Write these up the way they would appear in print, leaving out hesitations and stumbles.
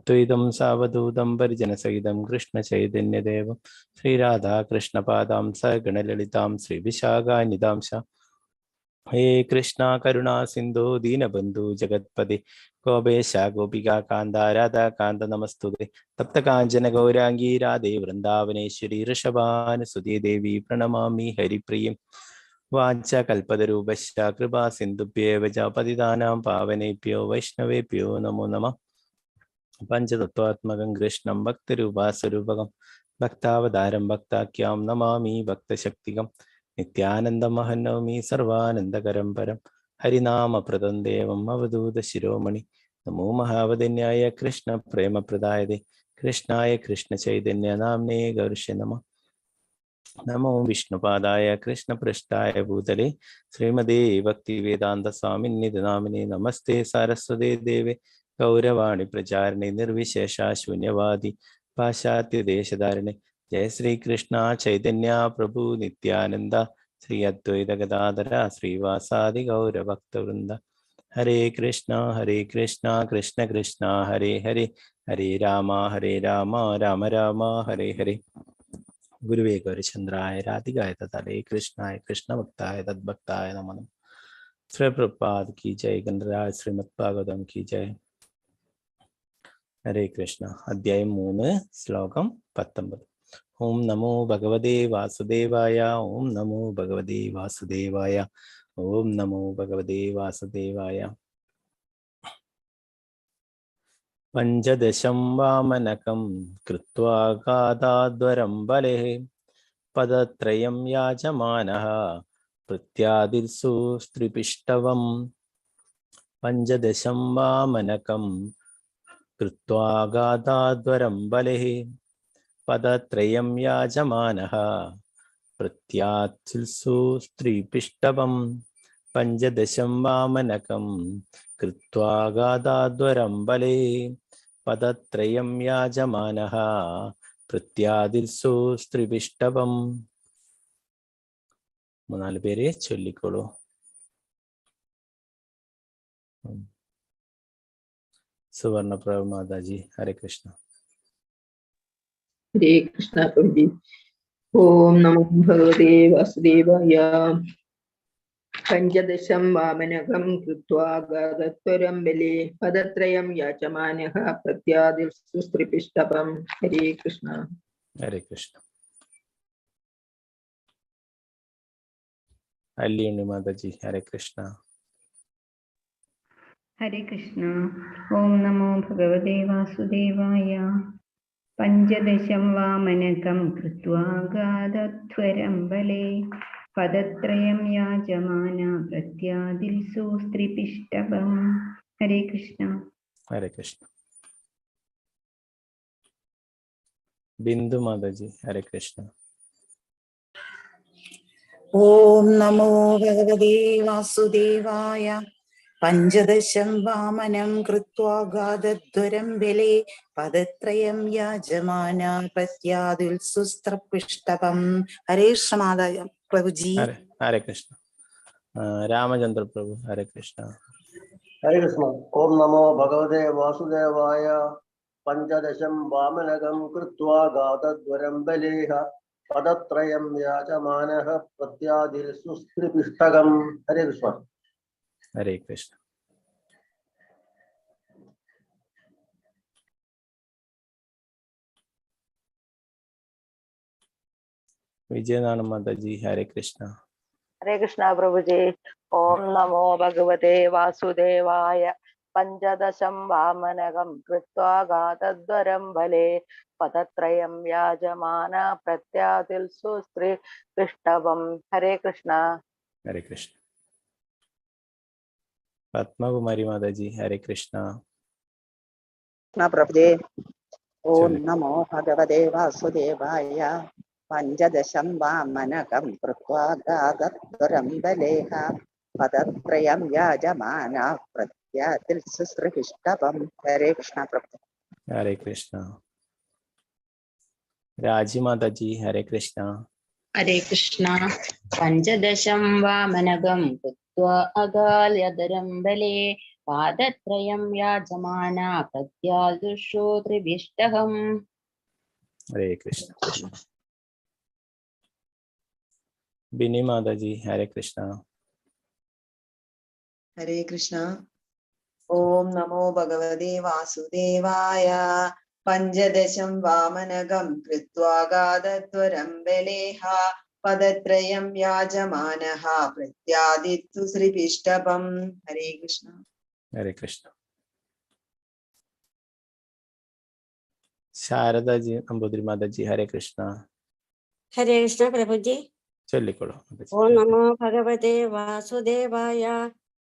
अद्वैतं सावधूतं परिजनसहितं कृष्णचैतन्यदेवं श्रीराधाकृष्णपादां सगणललितां श्रीविशाखानिधांश। हे कृष्णा करुणा सिंधु दीनबंधु जगत्पते गोपेश गोपिका कांता राधा कांत नमस्तुते। तप्त कांचन गौरांगी राधे वृंदावनेश्वरी ऋषभानुसुते देवी प्रणमामि हरिप्रियं। वाञ्छाकल्पतरुभ्यश्च कृपा सिन्धुभ्येव च पतितानां पावनेभ्यो वैष्णवेभ्यो नमो नमः। पंचतत्त्वात्मकं कृष्णं भक्तिरूपास्वरूपकं भक्तावतारं भक्ताख्यां नमामि भक्तशक्तिकं। नित्यानन्दमहं नौमि सर्वानन्दकरं परं हरिनामप्रदं देवम् अवधूतशिरोमणि। नमो महावदन्याय कृष्णप्रेमप्रदायते कृष्णाय कृष्णचैतन्यनाम्ने गौरस्य नमः। नमो विष्णुपादाय कृष्णपृष्ठाय भूतले श्रीमते भक्तिवेदान्तस्वामिन्निधि नामिने। नमस्ते सारस्वते देवे गौरवाणी प्रचारिणे निर्विशेषा शून्यवादी पाश्चात्य देशधारिणे। जय श्री कृष्ण चैतन्य प्रभु नित्यानंद श्री अद्वैत गदाधर श्रीवासादि गौर भक्तवृंद। हरे कृष्णा कृष्ण कृष्ण हरे हरे हरे राम राम राम हरे हरे। गुरुवे गौरचंद्राय राधिकाय तथाले कृष्णाय कृष्ण भक्ताय तद्भक्ताय नमो नमः। श्री प्रभुपाद की जय। गणराज श्रीमद्भागवतम की जय। हरे कृष्ण। अध्याയം 3 ശ്ലോകം 19. ഓം നമോ ഭഗവതേ വാസുദേവായ. ഓം നമോ ഭഗവതേ വാസുദേവായ. ഓം നമോ ഭഗവതേ വാസുദേവായ. പഞ്ചദശം വാമനകം കൃത്വാ ഗാധാധ്വരം ബലേ പദത്രയം യാജമാനഃ പ്രത്യാദിർസു സ്ത്രീപിഷ്ടവം. പഞ്ചദശം വാമനകം कृत्वा गाधाध्वरं बले पदत्रयं याजमानः प्रत्यात्सु स्त्रीपिष्टवं. पंचदशं वामनकं कृत्वा गाधाध्वरं बले पदत्रयं याजमानः प्रत्यादिर्सु स्त्रीपिष्टवं. മൂന്നാല് പേര് ചൊല്ലിക്കോളൂ. सुवर्ण प्रभु माता जी. हरे कृष्ण. हरे कृष्ण प्रभु जी। ओम नमो भगवते वासुदेवाय. पंचदशं वामनकं कृत्वा गाधाध्वरं बले पदत्रयं याचमानः प्रत्यादिर्सु स्त्रीपिष्टवं. हरे कृष्ण. हरे कृष्ण. अल्ली माता जी. हरे कृष्ण. हरे कृष्ण. ओम नमो भगवते वासुदेवाय. पंचदशं वामनकं कृत्वा गाधाध्वरं बले पदत्रयं याजमाना प्रत्यादिर्सु स्त्रीपिष्टवं. हरे कृष्ण. हरे कृष्ण. बिंदु माता जी. हरे कृष्ण. ओम नमो भगवते वासुदेवाय. पंचदशं वामनं कृत्वा गाधाध्वरं बले पदत्रयं याजमाना प्रत्यादिर्सुस्त्रपिष्टवं. हरे कृष्ण माता प्रभु जी. हरे कृष्ण. रामचंद्र प्रभु. हरे कृष्ण. हरे कृष्ण. ओम नमो भगवते वासुदेवाय. पंचदशं वामनकं कृत्वा गाधाध्वरं बलेः पदत्रयं याचमानः प्रत्यादिर्सु स्त्रीपिष्टवं. हरे कृष्ण. हरे कृष्ण. विजयनारायण माता जी. हरे कृष्ण. हरे कृष्ण प्रभु जी. ओम नमो भगवते वासुदेवाय. पंचदशं वामनकं कृत्वा गाधाध्वरं बले पदत्रयं याजमाना प्रत्यादिर्सु स्त्रीपिष्टवं. हरे कृष्ण. हरे कृष्ण. पद्मा कुमारी माता जी. हरे कृष्ण. प्रभु जी. ओम नमो भगवते वासुदेवाय. पंचदशं वामनकं कृत्वा गाधाध्वरं बलेः पदत्रयं याजमाना प्रत्यादिर्सु स्त्रीपिष्टवं. हरे कृष्ण प्रभु. हरे कृष्ण. राजी माता जी. हरे कृष्ण. हरे कृष्ण. पंचदशं वामनकं कृत्वा अगाधाध्वरं बले पादत्रयं याजमाना प्रत्यादुषो त्रिविष्टहम्। हरे कृष्ण। बिनी माता जी हरे कृष्णा। हरे कृष्ण। ओम नमो भगवते वासुदेवाय। पञ्चदशं वामनगं कृत्वा गादध्वरं बलेः पदत्रयं याजमानः प्रत्यादित्तु श्रीपिष्टभम्। हरे कृष्ण। हरे कृष्ण। शारदा जी नंबूदिरी माता जी हरे कृष्णा। हरे कृष्ण प्रभु जी। चलिकोलो। ओम नमो भगवते वासुदेवाय।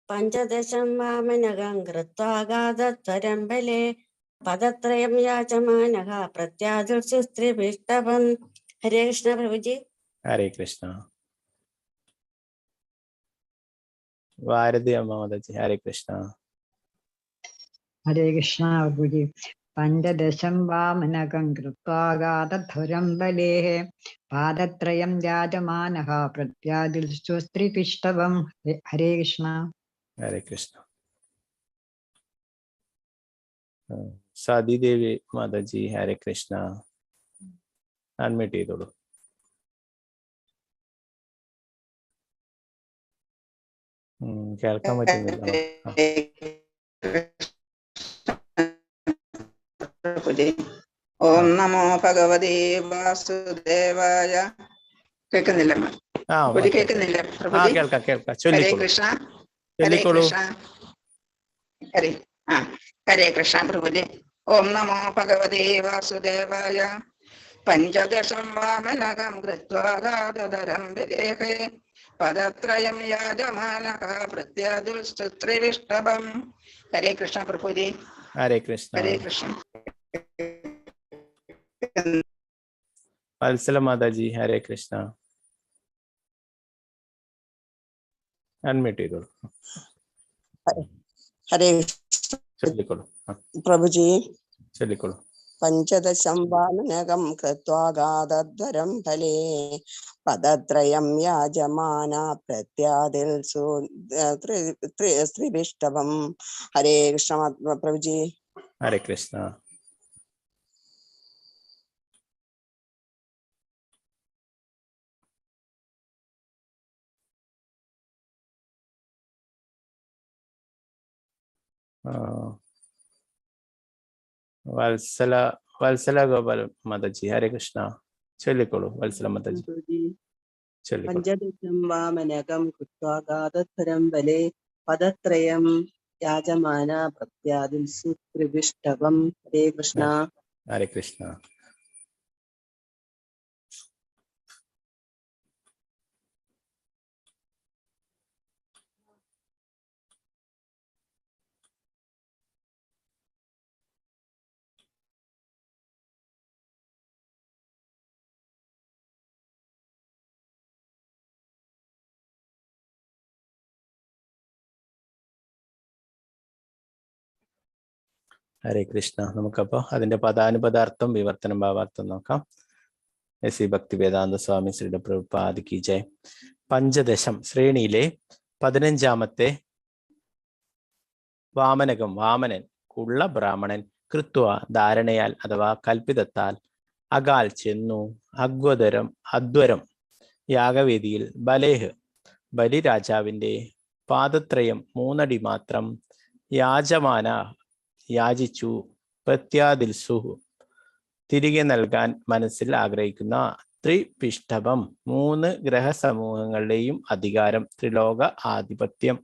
पंचदशं वामनगं कृत्वा गादध्वरं बले पदत्रयं याचमानः प्रत्यादुर्शस्त्रिभिष्टभम्। हरे कृष्ण प्रभु जी। हरे कृष्णा। वारदी अम्मा माता जी हरे कृष्णा। हरे कृष्ण प्रभुजी। पञ्चदशं वामनकं कृत्वा गादध्वरं बलेः पादत्रयं याजमानः प्रत्यादिष्टुस्त्रिपिष्टवम्। हरे कृष्ण। हरे कृष्ण। सादी देवी माता जी हरे कृष्णा। अनम्यूट ചെയ്തോളൂ. കേൾക്കാൻ പറ്റുന്നില്ല. ഓം നമോ ഭഗവതേ വാസുദേവായ. കേൾക്കുന്നില്ല? പ്രഭുജി കേൾക്കുന്നില്ല? പ്രഭുജി ഹരേ കൃഷ്ണ. ഹരേ കൃഷ്ണ. ഹരേ കൃഷ്ണ പ്രഭുജി. ഓം നമോ ഭഗവതേ വാസുദേവായ. പഞ്ചദശം വാമനകം കൃത്വാ ഗാദധരം ബലേഹേ പദത്രയം യാജമാനഃ പ്രത്യാദുസ്ത്രിവിഷ്ടഭം. ഹരേ കൃഷ്ണ പ്രഭുജി. ഹരേ കൃഷ്ണ. ഹരേ കൃഷ്ണ. വത്സല മാതാജി ഹരേ കൃഷ്ണ. അൺമ്യൂട്ട് ചെയ്തോളൂ. ഹരേ ചൊല്ലിക്കോളൂ. പ്രഭുജി. ചൊല്ലിക്കോളൂ. പഞ്ചദശം വാമനകം കൃത്വാ ഗാദധ്വരം ഫലേ പദത്രയം യാജമാന പ്രത്യാദിൽസു സ്ത്രീഭിഷ്ടവം. ഹരേ കൃഷ്ണ പ്രഭുജി. ഹരേ കൃഷ്ണ. വത്സല ഗോപാൽ മാതാജി ഹരേ കൃഷ്ണ. ചൊല്ലിക്കോളൂ വത്സല മാതാജി. ചൊല്ലിക്കോളൂ. പഞ്ചദശം വാമനകം കൃത്വാ ഗാദധ്വരം ബലേ പദത്രയം യാജമാന പ്രത്യാദിൽസു ത്രിവിഷ്ടവം. ഹരേ കൃഷ്ണ. ഹരേ കൃഷ്ണ. ഹരേ കൃഷ്ണ. നമുക്കപ്പോൾ അതിന്റെ പദാനുപദാർത്ഥം വിവർത്തനം ഭാവാർത്ഥം നോക്കാം. എസ് ഭക്തി വേദാന്ത സ്വാമി ശ്രീയുടെ പ്രഭുപാദ് കി ജയ്. പഞ്ചദശം ശ്രേണിയിലെ 15ാമത്തെ വാമനകം വാമനൻ ഉള്ള ബ്രാഹ്മണൻ കൃത്വ ധാരണയാൽ അഥവാ കൽപ്പിതത്താൽ അകാൽ ചെന്നു അധ്വരം യാഗവേദിയിൽ ബലേഹ് ബലിരാജാവിന്റെ പാദത്രയം 3 അടി മാത്രം യാജമാന യാചിച്ചു പ്രത്യാദിൽസു തിരികെ നൽകാൻ മനസ്സിൽ ആഗ്രഹിക്കുന്ന ത്രിപിഷ്ടഭം 3 ഗ്രഹസമൂഹങ്ങളുടെയും അധികാരം ത്രിലോക ആധിപത്യം.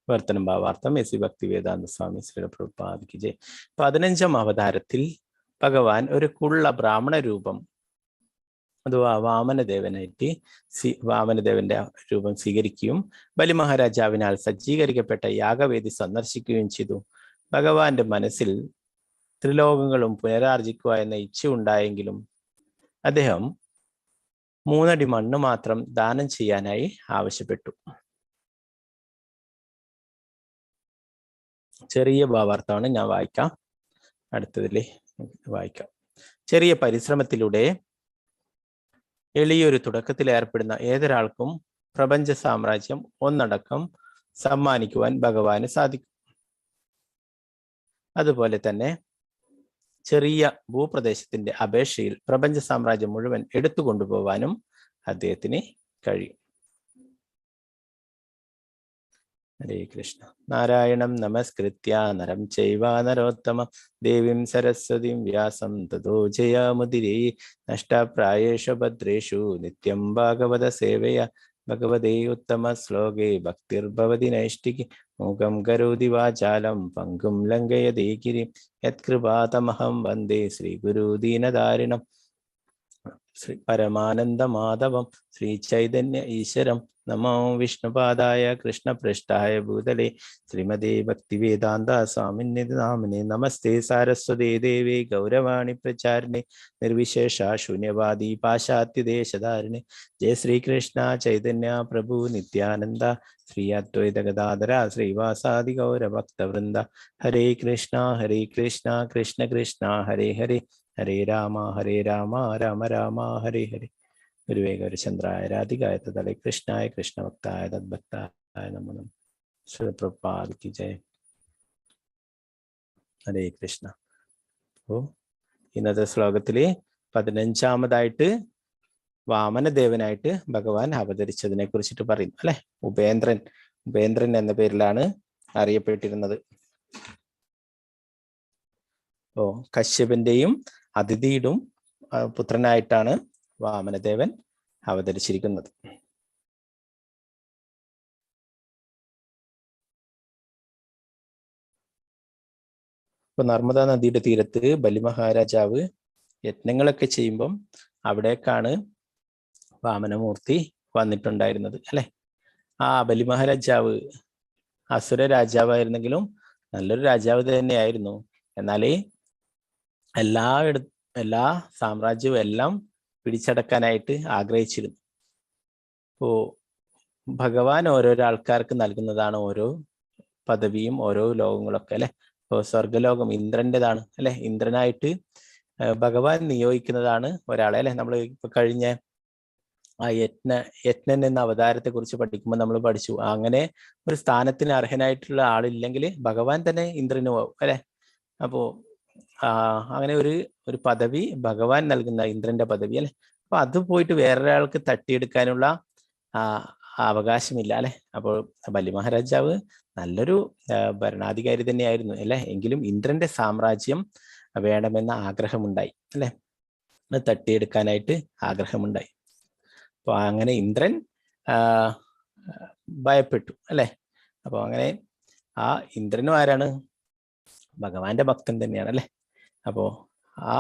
വർത്തനം ഭാവാർത്ഥം എസ് ഭക്തി വേദാന്ത സ്വാമി ശ്രീയുടെ പ്രഭുപാദ് കി ജയ്. 15ാം അവതാരത്തിൽ ഭഗവാൻ ഒരു കുള്ള ബ്രാഹ്മണ രൂപം അഥവാ വാമനദേവനായിട്ട് വാമനദേവന്റെ രൂപം സ്വീകരിക്കുകയും ബലി മഹാരാജാവിനാൽ സജ്ജീകരിക്കപ്പെട്ട യാഗവേദി സന്ദർശിക്കുകയും ചെയ്തു. ഭഗവാന്റെ മനസ്സിൽ ത്രിലോകങ്ങളും പുനരാർജിക്കുക എന്ന ഇച്ഛ ഉണ്ടായെങ്കിലും അദ്ദേഹം 3 അടി മണ്ണ് മാത്രം ദാനം ചെയ്യാനായി ആവശ്യപ്പെട്ടു. ചെറിയ ഭാവാർത്ഥമാണ്, ഞാൻ വായിക്കാം. അടുത്തതിൽ വായിക്കാം. ചെറിയ പരിശ്രമത്തിലൂടെ എളിയൊരു തുടക്കത്തിൽ ഏർപ്പെടുന്ന ഏതൊരാൾക്കും പ്രപഞ്ച സാമ്രാജ്യം ഒന്നടക്കം സമ്മാനിക്കുവാൻ ഭഗവാന് സാധിക്കും. അതുപോലെ തന്നെ ചെറിയ ഭൂപ്രദേശത്തിന്റെ അപേക്ഷയിൽ പ്രപഞ്ച സാമ്രാജ്യം മുഴുവൻ എടുത്തു കൊണ്ടുപോകാനും അദ്ദേഹത്തിന് കഴിയും. ഹരേ കൃഷ്ണ. നാരായണം നമസ്കൃത്യ നരം ചൈവ നരോത്തമം ദേവീം സരസ്വതീം വ്യാസം തതോ ജയമുദിരേ നഷ്ടപ്രായേഷു ഭദ്രേഷു നിത്യം ഭാഗവത സേവയ ഭഗവതേ ഉത്തമ ശ്ലോകേ ഭക്തിർഭവതി നൈഷ്ഠികി മൂകം കരോതി വാചാലം പങ്കും ലംഘയതേ ഗിരിം യത്കൃപാതമഹം വന്ദേ ശ്രീഗുരു ദീനധാരിണം ശ്രീ പരമാനന്ദ മാധവം ശ്രീ ചൈതന്യ ഈശ്വരം. നമോ വിഷ്ണുപാദായ കൃഷ്ണപൃഷ്ഠായ ഭൂതലേ ശ്രീമതേ ഭക്തിവേദാന്ത സ്വാമിന്യതി നാമിനെ നമസ്തേ സാരസ്വതേ ദേവേ ഗൗരവാണി പ്രചാരിണേ നിർവിശേഷ ശൂന്യവാദി പാശ്ചാത്യദേശധാരിണേ. ജയ ശ്രീകൃഷ്ണ ചൈതന്യ പ്രഭു നിത്യാനന്ദ ശ്രീ അദ്വൈത ഗദാധര ശ്രീവാസാദി ഗൗരഭക്തവൃന്ദ. ഹരേ കൃഷ്ണ കൃഷ്ണ കൃഷ്ണ ഹരേ ഹരേ ഹരേ രാമ രാമ രാമ ഹരേ ഹരേ. ഗുരുവേ ഗൗരചന്ദ്രായ രാധികായ തദളേ കൃഷ്ണായ കൃഷ്ണഭക്തായ തദ്ഭക്തായ നമോ നമഃ. ശ്രീ പ്രഭുപാദ് കി ജയ. ഹരേ കൃഷ്ണ. ഇന്നത്തെ ശ്ലോകത്തില് 15ാമതായിട്ട് വാമനദേവനായിട്ട് ഭഗവാൻ അവതരിച്ചതിനെ കുറിച്ചിട്ട് പറയുന്നു അല്ലെ. ഉപേന്ദ്രൻ എന്ന പേരിലാണ് അറിയപ്പെട്ടിരുന്നത്. കശ്യപന്റെയും അതിഥിയുടെയും പുത്രനായിട്ടാണ് വാമനദേവൻ അവതരിച്ചിരിക്കുന്നത്. നർമ്മദാ നദിയുടെ തീരത്ത് ബലിമഹാരാജാവ് യജ്ഞങ്ങളൊക്കെ ചെയ്യുമ്പം അവിടേക്കാണ് വാമനമൂർത്തി വന്നിട്ടുണ്ടായിരുന്നത് അല്ലെ. ആ ബലിമഹാരാജാവ് അസുര രാജാവായിരുന്നെങ്കിലും നല്ലൊരു രാജാവ് തന്നെയായിരുന്നു. എന്നാലേ എല്ലാ സാമ്രാജ്യവും എല്ലാം പിടിച്ചടക്കാനായിട്ട് ആഗ്രഹിച്ചിരുന്നു. ഭഗവാൻ ഓരോരോ ആൾക്കാർക്ക് നൽകുന്നതാണ് ഓരോ പദവിയും ഓരോ ലോകങ്ങളൊക്കെ അല്ലെ. സ്വർഗലോകം ഇന്ദ്രൻ്റെതാണ് അല്ലെ. ഇന്ദ്രനായിട്ട് ഭഗവാൻ നിയോഗിക്കുന്നതാണ് ഒരാളെ അല്ലെ. നമ്മൾ ഇപ്പൊ കഴിഞ്ഞ ആ യജ്ഞൻ എന്ന അവതാരത്തെ കുറിച്ച് പഠിക്കുമ്പോൾ നമ്മൾ പഠിച്ചു, അങ്ങനെ ഒരു സ്ഥാനത്തിന് അർഹനായിട്ടുള്ള ആളില്ലെങ്കിൽ ഭഗവാൻ തന്നെ ഇന്ദ്രന് പോകും അല്ലെ. അപ്പോ അങ്ങനെ ഒരു പദവി ഭഗവാൻ നൽകുന്ന ഇന്ദ്രന്റെ പദവി അല്ലെ. അപ്പൊ അത് പോയിട്ട് വേറൊരാൾക്ക് തട്ടിയെടുക്കാനുള്ള അവകാശമില്ല അല്ലെ. അപ്പോൾ ബലിമഹാരാജാവ് നല്ലൊരു ഭരണാധികാരി തന്നെയായിരുന്നു അല്ലെ. എങ്കിലും ഇന്ദ്രന്റെ സാമ്രാജ്യം വേണമെന്ന ആഗ്രഹമുണ്ടായി അല്ലെ. അത് തട്ടിയെടുക്കാനായിട്ട് ആഗ്രഹമുണ്ടായി. അപ്പൊ അങ്ങനെ ഇന്ദ്രൻ ഭയപ്പെട്ടു അല്ലെ. അപ്പൊ അങ്ങനെ ആ ഇന്ദ്രനും ആരാണ്? ഭഗവാന്റെ ഭക്തൻ തന്നെയാണ് അല്ലെ. അപ്പോ ആ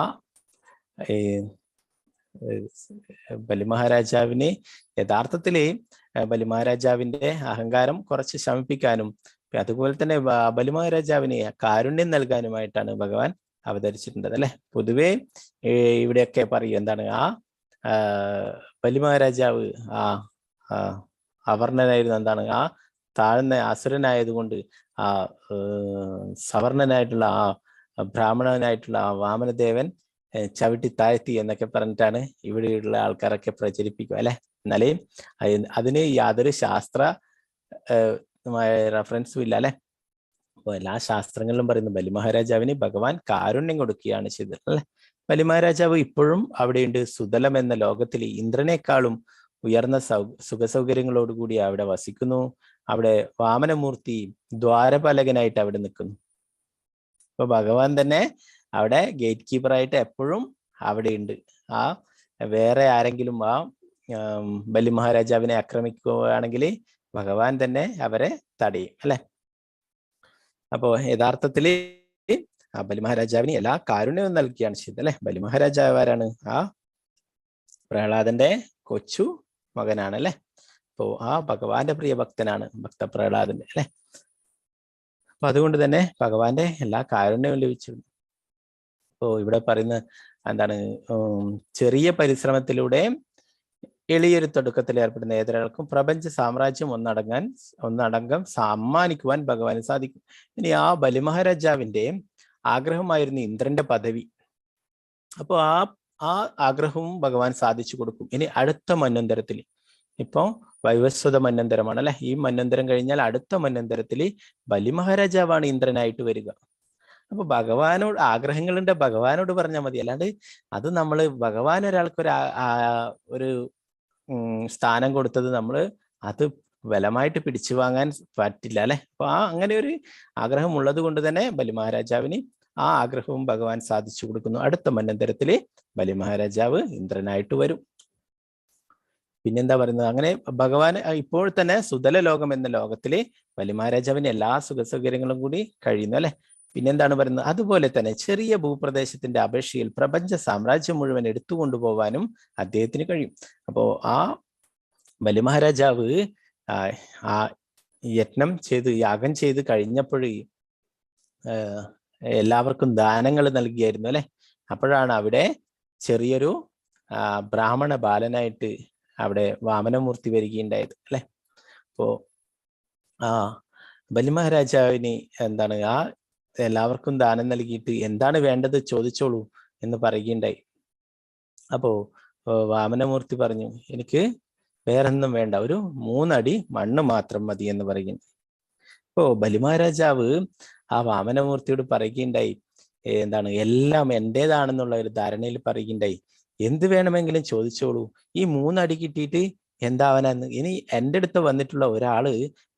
ബലിമഹാരാജാവിനെ യഥാർത്ഥത്തില് ബലിമഹാരാജാവിന്റെ അഹങ്കാരം കുറച്ച് ശമിപ്പിക്കാനും അതുപോലെ തന്നെ ബലിമഹാരാജാവിന് കാരുണ്യം നൽകാനുമായിട്ടാണ് ഭഗവാൻ അവതരിച്ചിട്ടുള്ളത് അല്ലെ. പൊതുവെ ഇവിടെയൊക്കെ പറയും എന്താണ്, ആ ബലിമഹാരാജാവ് അവർണനായിരുന്നു. എന്താണ്, ആ താഴ്ന്ന അസുരനായതുകൊണ്ട് ആ സവർണനായിട്ടുള്ള ആ ബ്രാഹ്മണനായിട്ടുള്ള ആ വാമനദേവൻ ചവിട്ടി താഴ്ത്തി എന്നൊക്കെ പറഞ്ഞിട്ടാണ് ഇവിടെയുള്ള ആൾക്കാരൊക്കെ പ്രചരിപ്പിക്കുക അല്ലെ. എന്നാലേ അതിന് യാതൊരു ശാസ്ത്ര റെഫറൻസും ഇല്ല അല്ലെ. അപ്പൊ എല്ലാ ശാസ്ത്രങ്ങളിലും പറയുന്നു ബലിമഹാരാജാവിന് ഭഗവാൻ കാരുണ്യം കൊടുക്കുകയാണ് ചെയ്തത് അല്ലെ. ബലിമഹാരാജാവ് ഇപ്പോഴും അവിടെയുണ്ട്. സുതലം എന്ന ലോകത്തിൽ ഇന്ദ്രനേക്കാളും ഉയർന്ന സുഖസൗകര്യങ്ങളോടുകൂടി അവിടെ വസിക്കുന്നു. അവിടെ വാമനമൂർത്തി ദ്വാരപാലകനായിട്ട് അവിടെ നിൽക്കുന്നു. അപ്പൊ ഭഗവാൻ തന്നെ അവിടെ ഗേറ്റ് കീപ്പറായിട്ട് എപ്പോഴും അവിടെ ഉണ്ട്. ആ വേറെ ആരെങ്കിലും ആ ബലിമഹാരാജാവിനെ ആക്രമിക്കുകയാണെങ്കിൽ ഭഗവാൻ തന്നെ അവരെ തടയും അല്ലെ. അപ്പോ യഥാർത്ഥത്തില് ആ ബലിമഹാരാജാവിന് എല്ലാ കാരുണ്യവും നൽകുകയാണ് ചെയ്തത് അല്ലെ. ബലിമഹാരാജാവ് ആരാണ്? ആ പ്രഹ്ലാദന്റെ കൊച്ചു മകനാണ് അല്ലെ. അപ്പോ ആ ഭഗവാന്റെ പ്രിയ ഭക്തനാണ് ഭക്ത പ്രഹ്ലാദന്റെ അല്ലെ. അപ്പൊ അതുകൊണ്ട് തന്നെ ഭഗവാന്റെ എല്ലാ കാരുണ്യവും ലഭിച്ചിരുന്നു. അപ്പോ ഇവിടെ പറയുന്ന എന്താണ്, ചെറിയ പരിശ്രമത്തിലൂടെ എളിയൊരു തുടക്കത്തിൽ ഏർപ്പെടുന്ന ഏതൊരാൾക്കും പ്രപഞ്ച സാമ്രാജ്യം ഒന്നടങ്കം സമ്മാനിക്കുവാൻ ഭഗവാന് സാധിക്കും. ഇനി ആ ബലിമഹാരാജാവിന്റെ ആഗ്രഹമായിരുന്നു ഇന്ദ്രന്റെ പദവി. അപ്പോൾ ആ ആഗ്രഹവും ഭഗവാൻ സാധിച്ചു കൊടുക്കും. ഇനി അടുത്ത മന്വന്തരത്തിൽ, ഇപ്പൊ വൈവസ്വത മന്വന്തരമാണ് അല്ലെ, ഈ മന്വന്തരം കഴിഞ്ഞാൽ അടുത്ത മന്വന്തരത്തിൽ ബലി മഹാരാജാവാണ് ഇന്ദ്രനായിട്ട് വരിക. അപ്പൊ ഭഗവാനോട് ആഗ്രഹങ്ങളുണ്ട്, ഭഗവാനോട് പറഞ്ഞാൽ മതി. അല്ലാണ്ട് അത് നമ്മൾ ഭഗവാൻ ഒരാൾക്ക് ഒരു സ്ഥാനം കൊടുത്തത് നമ്മൾ അത് ബലമായിട്ട് പിടിച്ചു വാങ്ങാൻ പറ്റില്ല അല്ലെ. അപ്പൊ അങ്ങനെ ഒരു ആഗ്രഹം ഉള്ളത് കൊണ്ട് തന്നെ ബലി മഹാരാജാവിന് ആ ആഗ്രഹവും ഭഗവാൻ സാധിച്ചു കൊടുക്കുന്നു. അടുത്ത മന്വന്തരത്തില് ബലി മഹാരാജാവ് ഇന്ദ്രനായിട്ട് വരും. പിന്നെന്താ പറയുന്നത്, അങ്ങനെ ഭഗവാൻ ഇപ്പോൾ തന്നെ സുതല ലോകം എന്ന ലോകത്തില് ബലി മഹാരാജാവിന് എല്ലാ സുഖസൗകര്യങ്ങളും കൂടി കഴിയുന്നു അല്ലെ. പിന്നെന്താണ് പറയുന്നത്, അതുപോലെ തന്നെ ചെറിയ ഭൂപ്രദേശത്തിന്റെ അപേക്ഷയിൽ പ്രപഞ്ച സാമ്രാജ്യം മുഴുവൻ എടുത്തുകൊണ്ടുപോകാനും അദ്ദേഹത്തിന് കഴിയും. അപ്പോ ആ ബലി മഹാരാജാവ് ആ യജ്ഞം ചെയ്ത് യാഗം ചെയ്ത് കഴിഞ്ഞപ്പോഴേ എല്ലാവർക്കും ദാനങ്ങൾ നൽകിയായിരുന്നു അല്ലെ. അപ്പോഴാണ് അവിടെ ചെറിയൊരു ബ്രാഹ്മണ ബാലനായിട്ട് അവിടെ വാമനമൂർത്തി വരികയുണ്ടായത് അല്ലെ. അപ്പോ ബലി മഹാരാജാവിന് എന്താണ് എല്ലാവർക്കും ദാനം നൽകിയിട്ട് എന്താണ് വേണ്ടത് ചോദിച്ചോളൂ എന്ന് പറയുകയുണ്ടായി. അപ്പോ വാമനമൂർത്തി പറഞ്ഞു, എനിക്ക് വേറൊന്നും വേണ്ട, ഒരു 3 അടി മണ്ണ് മാത്രം മതി എന്ന് പറയുന്നു. അപ്പോ ബലി മഹാരാജാവ് ആ വാമനമൂർത്തിയോട് പറയുകയുണ്ടായി, എന്താണ് എല്ലാം എന്റേതാണെന്നുള്ള ഒരു ധാരണയിൽ പറയുകയുണ്ടായി, എന്ത് വേണമെങ്കിലും ചോദിച്ചോളൂ, ഈ 3 അടി കിട്ടിയിട്ട് എന്താവാനാന്ന്. ഇനി എൻ്റെ അടുത്ത് വന്നിട്ടുള്ള ഒരാള്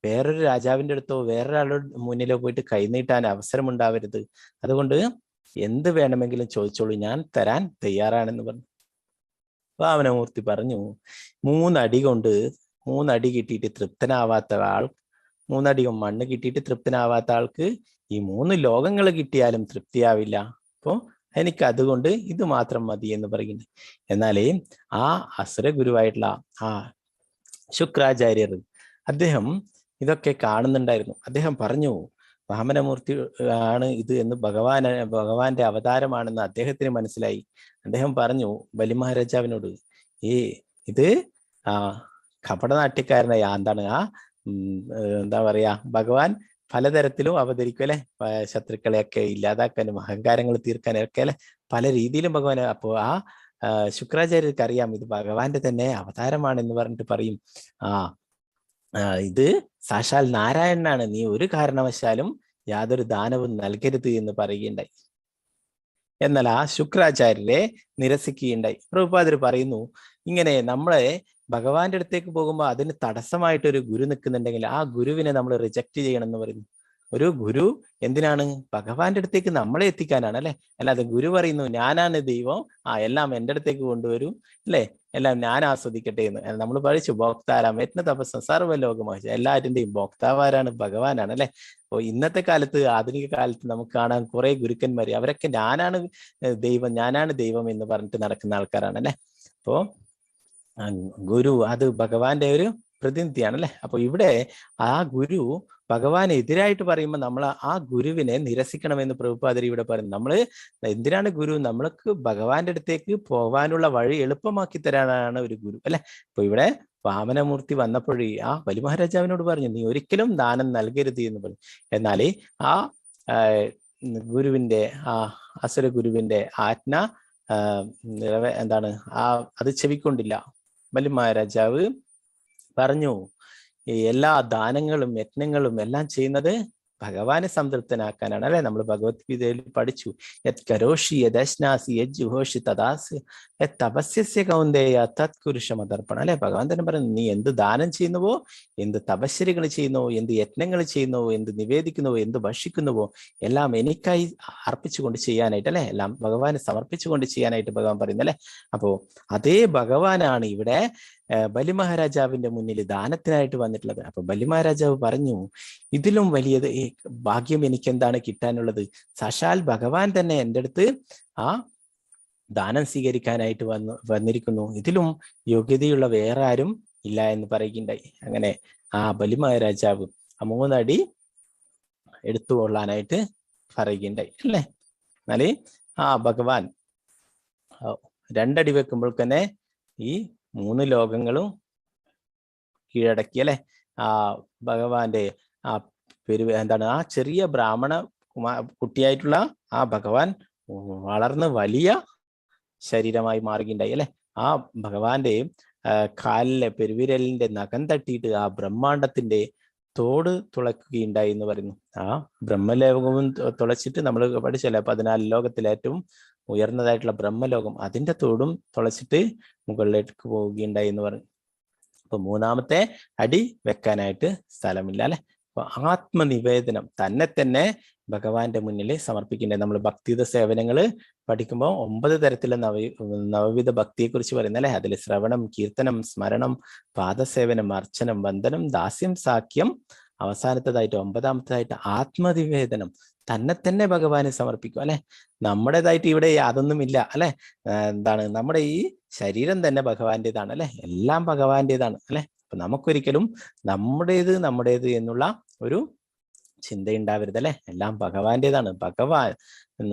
വേറൊരു രാജാവിൻ്റെ അടുത്തോ വേറൊരാളുടെ മുന്നിലോ പോയിട്ട് കൈനീട്ടാൻ അവസരം ഉണ്ടാവരുത്. അതുകൊണ്ട് എന്ത് വേണമെങ്കിലും ചോദിച്ചോളൂ, ഞാൻ തരാൻ തയ്യാറാണെന്ന് പറഞ്ഞു. വാമനമൂർത്തി പറഞ്ഞു, 3 അടി കൊണ്ട് 3 അടി കിട്ടിയിട്ട് തൃപ്തനാവാത്ത ആൾ, 3 അടി മണ്ണ് കിട്ടിയിട്ട് തൃപ്തനാവാത്ത ആൾക്ക് ഈ 3 ലോകങ്ങൾ കിട്ടിയാലും തൃപ്തിയാവില്ല. അപ്പോ എനിക്ക് അതുകൊണ്ട് ഇത് മാത്രം മതി എന്ന് പറയുന്നു. എന്നാലേ ആ അസുര ഗുരുവായിട്ടുള്ള ആ ശുക്രാചാര്യർ അദ്ദേഹം ഇതൊക്കെ കാണുന്നുണ്ടായിരുന്നു. അദ്ദേഹം പറഞ്ഞു, വാമനമൂർത്തി ആണ് ഇത് എന്ന് ഭഗവാന്റെ അവതാരമാണെന്ന് അദ്ദേഹത്തിന് മനസ്സിലായി. അദ്ദേഹം പറഞ്ഞു ബലി മഹാരാജാവിനോട്, ഇത് കപടനാട്യക്കാരനായ എന്താണ് എന്താ പറയാ, ഭഗവാൻ പലതരത്തിലും അവതരിക്കും അല്ലെ, ശത്രുക്കളെയൊക്കെ ഇല്ലാതാക്കാനും അഹങ്കാരങ്ങൾ തീർക്കാനും ഒക്കെ അല്ലെ, പല രീതിയിലും ഭഗവാൻ. അപ്പോ ശുക്രാചാര്യർക്ക് അറിയാം ഇത് ഭഗവാന്റെ തന്നെ അവതാരമാണെന്ന് പറഞ്ഞിട്ട് പറയും, ഇത് സാക്ഷാൽ നാരായണനാണ്, നീ ഒരു കാരണവശാലും യാതൊരു ദാനവും നൽകരുത് എന്ന് പറയുകയുണ്ടായി. എന്നാൽ ആ ശുക്രാചാര്യരെ നിരസിക്കുകയുണ്ടായി. പ്രഭുപാദർ പറയുന്നു, ഇങ്ങനെ നമ്മളെ ഭഗവാന്റെ അടുത്തേക്ക് പോകുമ്പോൾ അതിന് തടസ്സമായിട്ടൊരു ഗുരു നിൽക്കുന്നുണ്ടെങ്കിൽ ആ ഗുരുവിനെ നമ്മൾ റിജക്റ്റ് ചെയ്യണം എന്ന് പറയുന്നു. ഒരു ഗുരു എന്തിനാണ്? ഭഗവാന്റെ അടുത്തേക്ക് നമ്മളെ എത്തിക്കാനാണ് അല്ലെ. അല്ലാതെ ഗുരു പറയുന്നു ഞാനാണ് ദൈവം, എല്ലാം എൻ്റെ അടുത്തേക്ക് കൊണ്ടുവരൂ അല്ലെ, എല്ലാം ഞാൻ ആസ്വദിക്കട്ടെ എന്ന്. നമ്മൾ പഠിച്ചു ഭോക്താരാം യത്ന തപസ്സം സർവ്വലോകമോഹിച്ച, എല്ലാവരുടെയും ഭോക്താവാരാണ് ഭഗവാനാണ് അല്ലെ. അപ്പോൾ ഇന്നത്തെ കാലത്ത്, ആധുനിക കാലത്ത് നമുക്ക് കാണാൻ കുറെ ഗുരുക്കന്മാര്, അവരൊക്കെ ഞാനാണ് ദൈവം എന്ന് പറഞ്ഞിട്ട് നടക്കുന്ന ആൾക്കാരാണ് അല്ലെ. അപ്പോ ഗുരു അത് ഭഗവാന്റെ ഒരു പ്രതിനിധിയാണ് അല്ലെ. അപ്പൊ ഇവിടെ ആ ഗുരു ഭഗവാന് എതിരായിട്ട് പറയുമ്പോൾ നമ്മൾ ആ ഗുരുവിനെ നിരസിക്കണമെന്ന് പ്രഭുപാദർ ഇവിടെ പറയുന്നു. നമ്മൾ എന്തിനാണ് ഗുരു? നമ്മൾക്ക് ഭഗവാന്റെ അടുത്തേക്ക് പോകാനുള്ള വഴി എളുപ്പമാക്കി തരാനാണ് ഒരു ഗുരു അല്ലെ. അപ്പൊ ഇവിടെ വാമനമൂർത്തി വന്നപ്പോഴേ ആ ബലി മഹാരാജാവിനോട് പറഞ്ഞു, നീ ഒരിക്കലും ദാനം നൽകരുത് എന്ന് പറഞ്ഞു. എന്നാൽ ആ ഗുരുവിന്റെ അസുര ഗുരുവിന്റെ ആജ്ഞ അത് ചെവിക്കൊണ്ടില്ല. ബലി മഹാരാജാവ് പറഞ്ഞു, എല്ലാ ദാനങ്ങളും യജ്ഞങ്ങളും എല്ലാം ചെയ്യുന്നത് ഭഗവാനെ സംതൃപ്തനാക്കാനാണ് അല്ലെ. നമ്മൾ ഭഗവത്ഗീതയിൽ പഠിച്ചു, യത് കരോഷി യദശ്നാസി യജ്ജുഹോഷി തദാസി തപസ്യസ്യ കൗന്ദേയ തത്കുരുഷമതർപ്പണം അല്ലെ. ഭഗവാൻ തന്നെ പറയുന്നു, നീ എന്ത് ദാനം ചെയ്യുന്നുവോ, എന്ത് തപശ്ശരികൾ ചെയ്യുന്നുവോ, എന്ത് യജ്ഞങ്ങൾ ചെയ്യുന്നുവോ, എന്ത് നിവേദിക്കുന്നുവോ, എന്ത് ഭക്ഷിക്കുന്നുവോ എല്ലാം എനിക്കായി അർപ്പിച്ചുകൊണ്ട് ചെയ്യാനായിട്ട് അല്ലെ, എല്ലാം ഭഗവാന് സമർപ്പിച്ചുകൊണ്ട് ചെയ്യാനായിട്ട് ഭഗവാൻ പറയുന്നു അല്ലെ. അപ്പോ അതേ ഭഗവാനാണ് ഇവിടെ ബലി മഹാരാജാവിന്റെ മുന്നിൽ ദാനത്തിനായിട്ട് വന്നിട്ടുള്ളത്. അപ്പൊ ബലി മഹാരാജാവ് പറഞ്ഞു, ഇതിലും വലിയത് ഭാഗ്യം എനിക്ക് എന്താണ് കിട്ടാനുള്ളത്? സാക്ഷാൽ ഭഗവാൻ തന്നെ എൻ്റെ അടുത്ത് ആ ദാനം സ്വീകരിക്കാനായിട്ട് വന്നിരിക്കുന്നു, ഇതിലും യോഗ്യതയുള്ള വേറെ ആരും ഇല്ല എന്ന് പറയുകയുണ്ടായി. അങ്ങനെ ആ ബലി മഹാരാജാവ് 3 അടി എടുത്തുകൊള്ളാനായിട്ട് പറയുകയുണ്ടായി അല്ലേ. എന്നാല് ഭഗവാൻ 2 അടി വെക്കുമ്പോൾ തന്നെ ഈ 3 ലോകങ്ങളും കീഴടക്കി അല്ലെ. ഭഗവാന്റെ ആ ചെറിയ ബ്രാഹ്മണ കുട്ടിയായിട്ടുള്ള ആ ഭഗവാൻ വളർന്ന് വലിയ ശരീരമായി മാറുകയുണ്ടായി അല്ലെ. ആ ഭഗവാന്റെ കാലിലെ പെരുവിരലിന്റെ നഖം തട്ടിയിട്ട് ആ ബ്രഹ്മാണ്ടത്തിന്റെ തോട് തുളയ്ക്കുകയുണ്ടായി എന്ന് പറയുന്നു. ആ ബ്രഹ്മലോകവും തുളച്ചിട്ട് നമ്മൾ പഠിച്ചല്ലേ 14 ലോകത്തിലെ ഏറ്റവും ഉയർന്നതായിട്ടുള്ള ബ്രഹ്മലോകം, അതിന്റെ തോടും തുളച്ചിട്ട് മുകളിലേക്ക് പോവുകയുണ്ടായി എന്ന് പറഞ്ഞു. അപ്പൊ മൂന്നാമത്തെ അടി വെക്കാനായിട്ട് സ്ഥലമില്ല അല്ലെ. അപ്പൊ ആത്മനിവേദനം, തന്നെ ഭഗവാന്റെ മുന്നിൽ സമർപ്പിക്കേണ്ടത്. നമ്മൾ ഭക്തിയുത സേവനങ്ങള് പഠിക്കുമ്പോൾ 9 തരത്തിലുള്ള നവവിധ ഭക്തിയെ കുറിച്ച് പറയുന്നത് അല്ലെ. അതിൽ ശ്രവണം, കീർത്തനം, സ്മരണം, പാദസേവനം, അർച്ചനം, വന്ദനം, ദാസ്യം, സാഖ്യം, അവസാനത്തേതായിട്ട് 9ാമത്തേതായിട്ട് ആത്മനിവേദനം, തന്നെ ഭഗവാനെ സമർപ്പിക്കും അല്ലെ. നമ്മുടേതായിട്ട് ഇവിടെ യാതൊന്നുമില്ല അല്ലെ. എന്താണ്, നമ്മുടെ ഈ ശരീരം തന്നെ ഭഗവാന്റേതാണ് അല്ലെ. എല്ലാം ഭഗവാന്റേതാണ് അല്ലെ. അപ്പൊ നമുക്കൊരിക്കലും നമ്മുടേത് എന്നുള്ള ഒരു ചിന്തയുണ്ടാവരുത് അല്ലെ. എല്ലാം ഭഗവാന്റേതാണ്. ഭഗവാൻ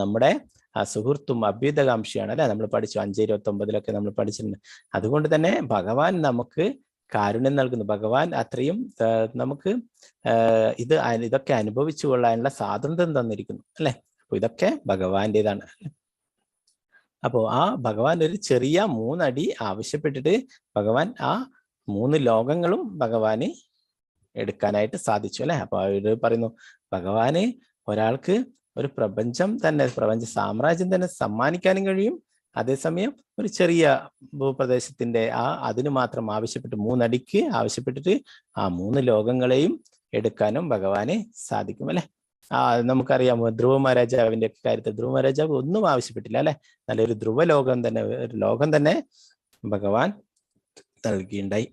നമ്മുടെ സുഹൃത്തും അഭ്യുതകാംക്ഷിയാണ് അല്ലെ. നമ്മൾ പഠിച്ചു 5:29 നമ്മൾ പഠിച്ചിട്ടുണ്ട്. അതുകൊണ്ട് തന്നെ ഭഗവാൻ നമുക്ക് കാരുണ്യം നൽകുന്നു. ഭഗവാൻ അത്രയും നമുക്ക് ഇതൊക്കെ അനുഭവിച്ചു കൊള്ളാനുള്ള സ്വാതന്ത്ര്യം തന്നിരിക്കുന്നു അല്ലെ. അപ്പൊ ഇതൊക്കെ ഭഗവാന്റേതാണ്. അപ്പോ ആ ഭഗവാൻ ഒരു ചെറിയ 3 അടി ആവശ്യപ്പെട്ടിട്ട് ഭഗവാൻ ആ 3 ലോകങ്ങളും ഭഗവാന് എടുക്കാനായിട്ട് സാധിച്ചു അല്ലെ. അപ്പൊ അവര് പറയുന്നു, ഭഗവാന് ഒരാൾക്ക് ഒരു പ്രപഞ്ച സാമ്രാജ്യം തന്നെ സമ്മാനിക്കാനും കഴിയും. അതേസമയം ഒരു ചെറിയ ഭൂപ്രദേശത്തിന്റെ അതിന് മാത്രം ആവശ്യപ്പെട്ട് 3 അടിക്ക് ആവശ്യപ്പെട്ടിട്ട് ആ 3 ലോകങ്ങളെയും എടുക്കാനും ഭഗവാന് സാധിക്കും അല്ലെ. നമുക്കറിയാം ധ്രുവ മഹാരാജാവിന്റെ കാര്യത്തിൽ ധ്രുവ മഹാരാജാവ് ഒന്നും ആവശ്യപ്പെട്ടില്ല അല്ലെ. നല്ലൊരു ധ്രുവ ലോകം തന്നെ, ഒരു ലോകം തന്നെ ഭഗവാൻ നൽകിയുണ്ടായി.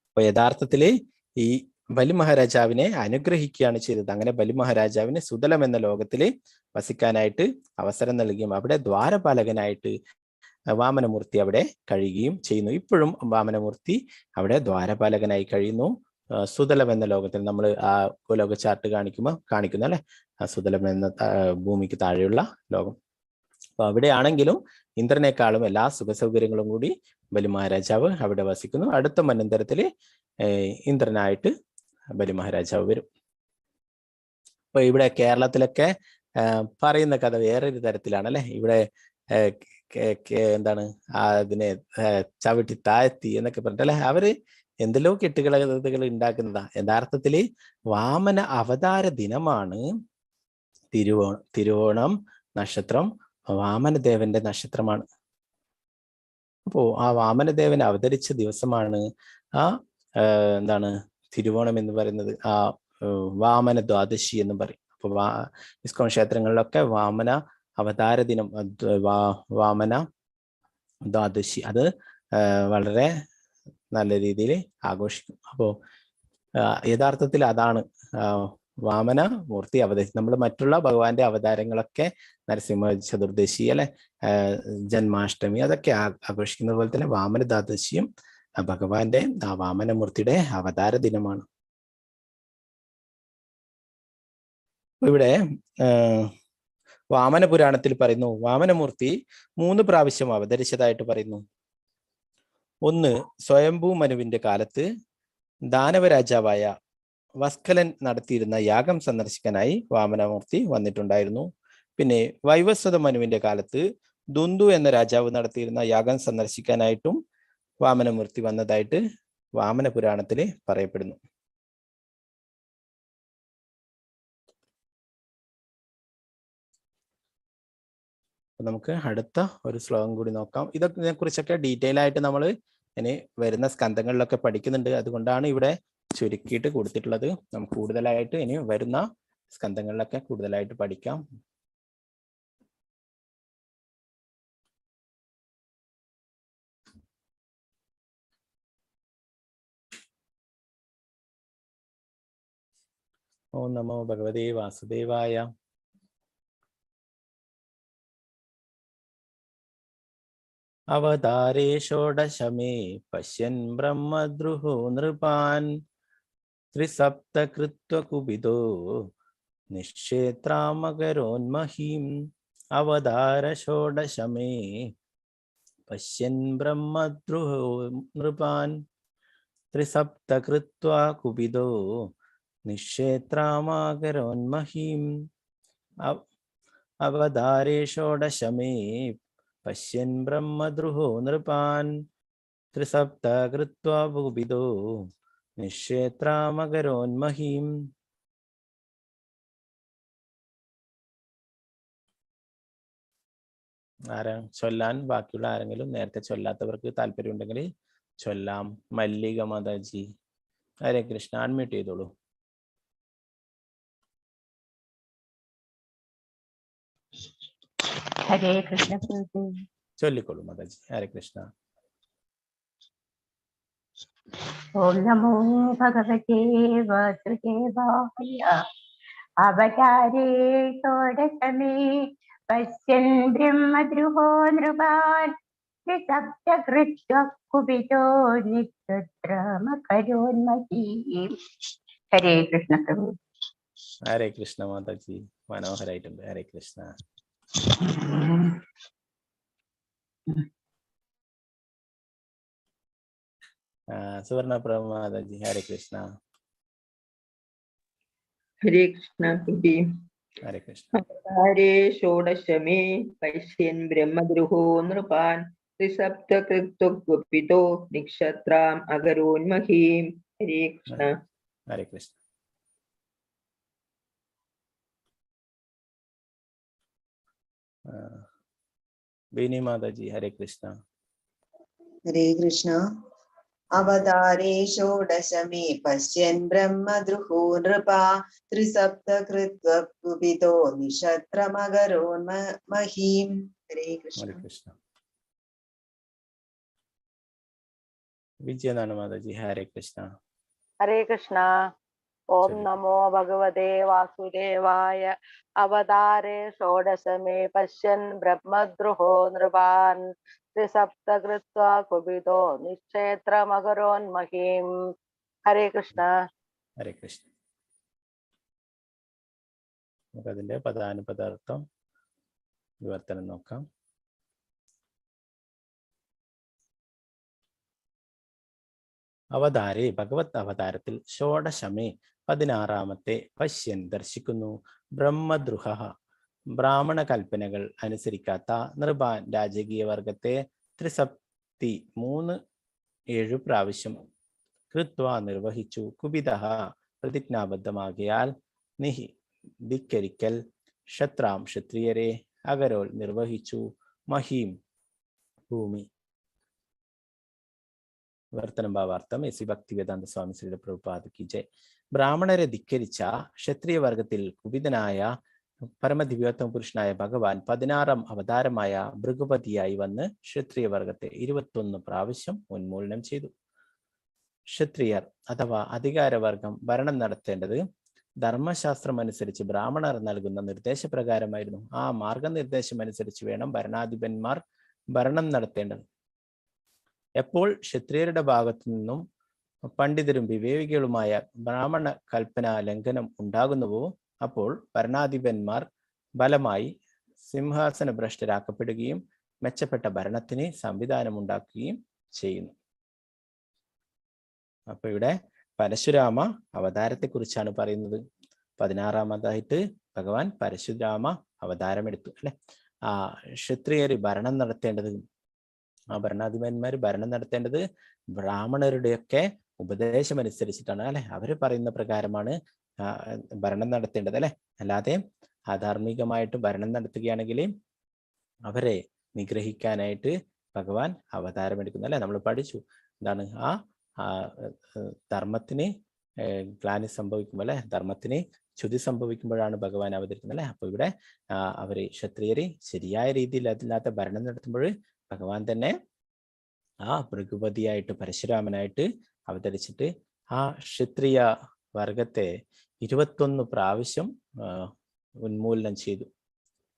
അപ്പൊ യഥാർത്ഥത്തില് ഈ ബലി മഹാരാജാവിനെ അനുഗ്രഹിക്കുകയാണ് ചെയ്തത്. അങ്ങനെ ബലി മഹാരാജാവിന് സുതലം എന്ന ലോകത്തില് വസിക്കാനായിട്ട് അവസരം നൽകുകയും അവിടെ ദ്വാരപാലകനായിട്ട് വാമനമൂർത്തി അവിടെ കഴിയുകയും ചെയ്യുന്നു. ഇപ്പോഴും വാമനമൂർത്തി അവിടെ ദ്വാരപാലകനായി കഴിയുന്നു. സുതലം എന്ന ലോകത്തിൽ നമ്മൾ ആ ഭൂലോക ചാർട്ട് കാണിക്കുന്നു അല്ലെ. സുതലം എന്ന ഭൂമിക്ക് താഴെയുള്ള ലോകം. അപ്പൊ അവിടെയാണെങ്കിലും ഇന്ദ്രനേക്കാളും എല്ലാ സുഖസൗകര്യങ്ങളും കൂടി ബലി മഹാരാജാവ് അവിടെ വസിക്കുന്നു. അടുത്ത മന്വന്തരത്തില് ഇന്ദ്രനായിട്ട് ബലി മഹാരാജാവ് വരും. അപ്പൊ ഇവിടെ കേരളത്തിലൊക്കെ പറയുന്ന കഥ വേറൊരു തരത്തിലാണ് അല്ലെ. ഇവിടെ എന്താണ് അതിനെ ചവിട്ടി താഴ്ത്തി എന്നൊക്കെ പറഞ്ഞിട്ട് അല്ലെ. അവര് എന്തെല്ലോ കെട്ടുകഥകൾ ഉണ്ടാക്കുന്നതാ. യഥാർത്ഥത്തില് വാമന അവതാര ദിനമാണ് തിരുവോണം നക്ഷത്രം വാമനദേവന്റെ നക്ഷത്രമാണ്. അപ്പോ ആ വാമനദേവൻ അവതരിച്ച ദിവസമാണ് എന്താണ് തിരുവോണം എന്ന് പറയുന്നത്. ആ വാമന ദ്വാദശി എന്നും പറയും. അപ്പൊ ഇസ്കോൺ ക്ഷേത്രങ്ങളിലൊക്കെ വാമന അവതാര ദിനം, വാമന ദ്വാദശി, അത് വളരെ നല്ല രീതിയിൽ ആഘോഷിക്കും. അപ്പോ യഥാർത്ഥത്തിൽ അതാണ് വാമന മൂർത്തി അവതരിച്ചു. നമ്മൾ മറ്റുള്ള ഭഗവാന്റെ അവതാരങ്ങളൊക്കെ നരസിംഹ ചതുർദശി അല്ലെ, ജന്മാഷ്ടമി അതൊക്കെ ആഘോഷിക്കുന്ന പോലെ തന്നെ വാമന ദ്വാദശിയും ഭഗവാന്റെ ആ വാമനമൂർത്തിയുടെ അവതാര ദിനമാണ്. ഇവിടെ വാമന പുരാണത്തിൽ പറയുന്നു, വാമനമൂർത്തി 3 പ്രാവശ്യം അവതരിച്ചതായിട്ട് പറയുന്നു. ഒന്ന് സ്വയംഭൂ മനുവിന്റെ കാലത്ത് ദാനവരാജാവായ വസ്കലൻ നടത്തിയിരുന്ന യാഗം സന്ദർശിക്കാനായി വാമനമൂർത്തി വന്നിട്ടുണ്ടായിരുന്നു. പിന്നെ വൈവസ്വത മനുവിന്റെ കാലത്ത് ദുന്ദു എന്ന രാജാവ് നടത്തിയിരുന്ന യാഗം സന്ദർശിക്കാനായിട്ടും വാമനമൂർത്തി വന്നതായിട്ട് വാമന പുരാണത്തില് പറയപ്പെടുന്നു. നമുക്ക് അടുത്ത ഒരു ശ്ലോകം കൂടി നോക്കാം. ഇതിനെ കുറിച്ചൊക്കെ ഡീറ്റെയിൽ ആയിട്ട് നമ്മൾ ഇനി വരുന്ന സ്കന്ധങ്ങളിലൊക്കെ പഠിക്കുന്നുണ്ട്. അതുകൊണ്ടാണ് ഇവിടെ ചുരുക്കിയിട്ട് കൊടുത്തിട്ടുള്ളത്. നമുക്ക് കൂടുതലായിട്ട് ഇനി വരുന്ന സ്കന്ധങ്ങളിലൊക്കെ കൂടുതലായിട്ട് പഠിക്കാം. ഓം നമോ ഭഗവതേ വാസുദേവായ. അവതാരേ ഷോഡശമേ പശ്യൻ ബ്രഹ്മദ്രുഹോ നൃപാൻ ത്രിസപ്തകൃത്വ കുപിതോ നിശ്ചേത്രാമകരോന്മഹീം. അവതാര ഷോഡശമേ പശ്യൻ ബ്രഹ്മദ്രുഹോ നൃപാൻ ത്രിസപ്തകൃത്വ കുപിതോ നിശ്ചേത്രാമകരോന്മഹീം. അവതാരേ ഷോഡശമേ പശ്യൻ ബ്രഹ്മദ്രുഹോ നൃപാൻ ത്രിസപ്ത കൃത്വാ ഭൂപിതോ നിക്ഷേത്രാമകരോന്മഹീം. ചൊല്ലാൻ ബാക്കിയുള്ള ആരെങ്കിലും നേരത്തെ ചൊല്ലാത്തവർക്ക് താല്പര്യം ഉണ്ടെങ്കിൽ ചൊല്ലാം. മല്ലിക മാതാജി, ഹരേ കൃഷ്ണ, അൺമ്യൂട്ട് ചെയ്തോളൂ. ഹരേ കൃഷ്ണ. ചൊല്ലിക്കോളൂ മാതാജി. ഹരേ കൃഷ്ണ. ഓം നമോ ഭഗവതേ വാസുദേവായ. അവതാരേ ഷോഡശമേ പശ്യൻ ബ്രഹ്മദ്രുഹോ നൃപാൻ സപ്തകൃത്വ കുപിതോ നിക്ഷത്രമകരോന്മഹീം. ഹരേ കൃഷ്ണ പ്രഭു. ഹരേ കൃഷ്ണ മാതാജി, മനോഹരായിട്ടുണ്ട്. ഹരേ കൃഷ്ണ. സുവർണ പ്രഭു മാതാജി, ഹരേ കൃഷ്ണ. ഹരേ കൃഷ്ണ പ്രഭു. ഹരേ കൃഷ്ണ. അവതാരേ ഷോഡശമേ പശ്യൻ ബ്രഹ്മദ്രുഹോ നൃപാൻ ത്രിസപ്തകൃത്വപിതോ നിക്ഷത്രാം അകരോന്മഹീം. ഹരേ കൃഷ്ണ. ഹരേ കൃഷ്ണ. ബീനി മാതാജി, ഹരേ കൃഷ്ണ. ഹരേ കൃഷ്ണ. അവതാരേ ഷോഡശമേ പശ്യൻ ബ്രഹ്മദ്രുഹോ നൃപാ ത്രിസപ്തകൃത്വ കുപിതോ നിക്ഷത്രമകരോന്മഹീം. ഹരേ കൃഷ്ണ. ഹരേ കൃഷ്ണ. വിജയനാണ് മാതാജി, ഹരേ കൃഷ്ണ. ഹരേ കൃഷ്ണ. ഓം നമോ ഭഗവതേ വാസുദേവായ. അവതാരേ ഷോഡശമേ പശ്യൻ ബ്രഹ്മദ്രുഹോ നൃപാൻ ത്രിസപ്തകൃത്വാ കുപിതോ നിക്ഷേത്രമകരോന്മഹീം. ഹരേ കൃഷ്ണ. ഹരേ കൃഷ്ണ. നമുക്കതിന്റെ പദാനുപദാർത്ഥം വിവർത്തനം നോക്കാം. അവതാരേ, ഭഗവത് അവതാരത്തിൽ, ഷോഡശമേ 16-ാമത്തെ, പശ്യൻ ദർശിക്കുന്നു, ബ്രഹ്മദ്രുഹ ബ്രാഹ്മണ കൽപ്പനകൾ അനുസരിക്കാത്ത, നൃപാൻ രാജകീയ വർഗത്തെ, ത്രിസപ്തി 7 പ്രാവശ്യം, കൃത്വ നിർവഹിച്ചു, കുപിതഃ പ്രതിജ്ഞാബദ്ധമാകിയാൽ, ധിക്കരിക്കൽ, ക്ഷത്രാം ക്ഷത്രിയരെ, അകരോൽ നിർവഹിച്ചു, മഹീം ഭൂമി. വിവർത്തനം ഭാവാർത്ഥം എസ് ഭക്തിവേദാന്ത സ്വാമി ശ്രീ പ്രഭുപാദ് കി ജയ്. ബ്രാഹ്മണരെ ധിക്കരിച്ച ക്ഷത്രിയ വർഗത്തിൽ കുപിതനായ പരമദിവ്യോത്തമ പുരുഷനായ ഭഗവാൻ 16-ാം അവതാരമായ ഭൃഗുപതിയായി വന്ന് ക്ഷത്രിയ വർഗത്തെ 21 പ്രാവശ്യം ഉന്മൂലനം ചെയ്തു. ക്ഷത്രിയർ അഥവാ അധികാരവർഗം ഭരണം നടത്തേണ്ടത് ധർമ്മശാസ്ത്രം അനുസരിച്ച് ബ്രാഹ്മണർ നൽകുന്ന നിർദ്ദേശപ്രകാരമായിരുന്നു. ആ മാർഗനിർദ്ദേശം അനുസരിച്ച് വേണം ഭരണാധിപന്മാർ ഭരണം നടത്തേണ്ടത്. എപ്പോൾ ക്ഷത്രിയരുടെ ഭാഗത്തു നിന്നും പണ്ഡിതരും വിവേകികളുമായ ബ്രാഹ്മണ കൽപ്പന ലംഘനം ഉണ്ടാകുന്നുവോ അപ്പോൾ ഭരണാധിപന്മാർ ബലമായി സിംഹാസന ഭ്രഷ്ടരാക്കപ്പെടുകയും മെച്ചപ്പെട്ട ഭരണത്തിന് സംവിധാനം ഉണ്ടാക്കുകയും ചെയ്യുന്നു. അപ്പൊ ഇവിടെ പരശുരാമ അവതാരത്തെ കുറിച്ചാണ് പറയുന്നത്. 16-ാമതായിട്ട് ഭഗവാൻ പരശുരാമ അവതാരമെടുത്തു അല്ലെ. ക്ഷത്രിയര് ഭരണം നടത്തേണ്ടത്, ആ ഭരണാധിപന്മാർ ഭരണം നടത്തേണ്ടത് ബ്രാഹ്മണരുടെയൊക്കെ ഉപദേശം അനുസരിച്ചിട്ടാണ് അല്ലെ. അവര് പറയുന്ന പ്രകാരമാണ് ഭരണം നടത്തേണ്ടത് അല്ലെ. അല്ലാതെ അധാർമികമായിട്ട് ഭരണം നടത്തുകയാണെങ്കിൽ അവരെ നിഗ്രഹിക്കാനായിട്ട് ഭഗവാൻ അവതാരമെടുക്കുന്നു അല്ലെ. നമ്മൾ പഠിച്ചു എന്താണ് ധർമ്മത്തിന് ഗ്ലാനി സംഭവിക്കുമ്പോൾ അല്ലെ, ധർമ്മത്തിന് ച്യുതി സംഭവിക്കുമ്പോഴാണ് ഭഗവാൻ അവതരിക്കുന്നത് അല്ലെ. അപ്പൊ ഇവിടെ അവര് ക്ഷത്രിയര് ശരിയായ രീതിയിൽ അതില്ലാത്ത ഭരണം നടത്തുമ്പോൾ ഭഗവാൻ തന്നെ ഭൃഗുപതിയായിട്ട് പരശുരാമനായിട്ട് അവതരിച്ചിട്ട് ആ ക്ഷത്രിയ വർഗത്തെ 21 പ്രാവശ്യം ഉന്മൂലനം ചെയ്തു.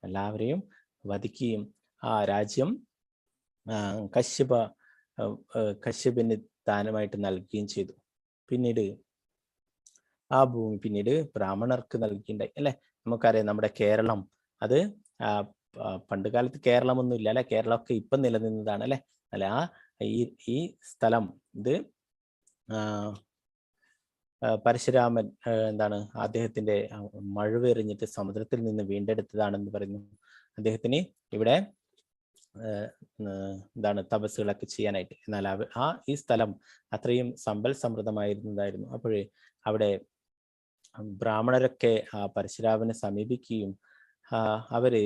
എല്ലാവരെയും വധിക്കുകയും ആ രാജ്യം കശ്യപിന് ദാനമായിട്ട് നൽകുകയും ചെയ്തു. പിന്നീട് ആ ഭൂമി പിന്നീട് ബ്രാഹ്മണർക്ക് നൽകിയിട്ടുണ്ടായി അല്ലെ. നമുക്കറിയാം നമ്മുടെ കേരളം, അത് പണ്ട് കാലത്ത് കേരളമൊന്നും ഇല്ല അല്ലെ. കേരളമൊക്കെ ഇപ്പം നിലനിന്നതാണ് അല്ലെ. അല്ലെ ഈ സ്ഥലം ഇത് പരശുരാമൻ അദ്ദേഹത്തിന്റെ മഴുവെറിഞ്ഞിട്ട് സമുദ്രത്തിൽ നിന്ന് വീണ്ടെടുത്തതാണെന്ന് പറയുന്നു. അദ്ദേഹത്തിന് ഇവിടെ എന്താണ് തപസ്സുകളൊക്കെ ചെയ്യാനായിട്ട്. എന്നാൽ ഈ സ്ഥലം അത്രയും സമ്പൽ സമൃദ്ധമായിരുന്നതായിരുന്നു. അപ്പോഴേ അവിടെ ബ്രാഹ്മണരൊക്കെ പരശുരാമനെ സമീപിക്കുകയും അവര്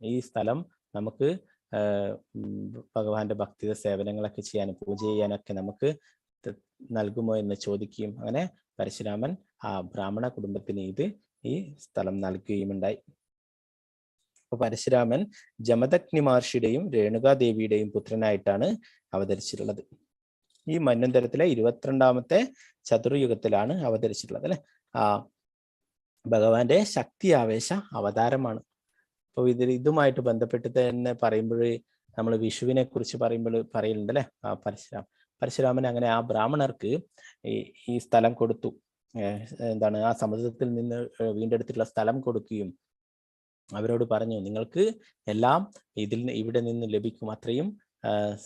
ഈ സ്ഥലം നമുക്ക് ഭഗവാന്റെ ഭക്തിത സേവനങ്ങളൊക്കെ ചെയ്യാനും പൂജ ചെയ്യാനൊക്കെ നമുക്ക് നൽകുമോ എന്ന് ചോദിക്കുകയും അങ്ങനെ പരശുരാമൻ ആ ബ്രാഹ്മണ കുടുംബത്തിന് ഈ സ്ഥലം നൽകുകയുമുണ്ടായി. അപ്പൊ പരശുരാമൻ ജമദഗ്നി മഹർഷിയുടെയും രേണുകാദേവിയുടെയും പുത്രനായിട്ടാണ് അവതരിച്ചിട്ടുള്ളത്. ഈ മന്വന്തരത്തിലെ 22ാമത്തെ ചതുർയുഗത്തിലാണ് അവതരിച്ചിട്ടുള്ളത് അല്ലെ. ഭഗവാന്റെ ശക്തി ആവേശ അവതാരമാണ്. അപ്പോൾ ഇതുമായിട്ട് ബന്ധപ്പെട്ട് തന്നെ പറയുമ്പോൾ നമ്മൾ വിഷുവിനെ കുറിച്ച് പറയുന്നുണ്ട് അല്ലെ. പരശുരാമൻ അങ്ങനെ ആ ബ്രാഹ്മണർക്ക് ഈ സ്ഥലം കൊടുത്തു. എന്താണ് ആ സമുദ്രത്തിൽ നിന്ന് വീണ്ടെടുത്തിട്ടുള്ള സ്ഥലം കൊടുക്കുകയും അവരോട് പറഞ്ഞു, നിങ്ങൾക്ക് എല്ലാം ഇവിടെ നിന്ന് ലഭിക്കും, അത്രയും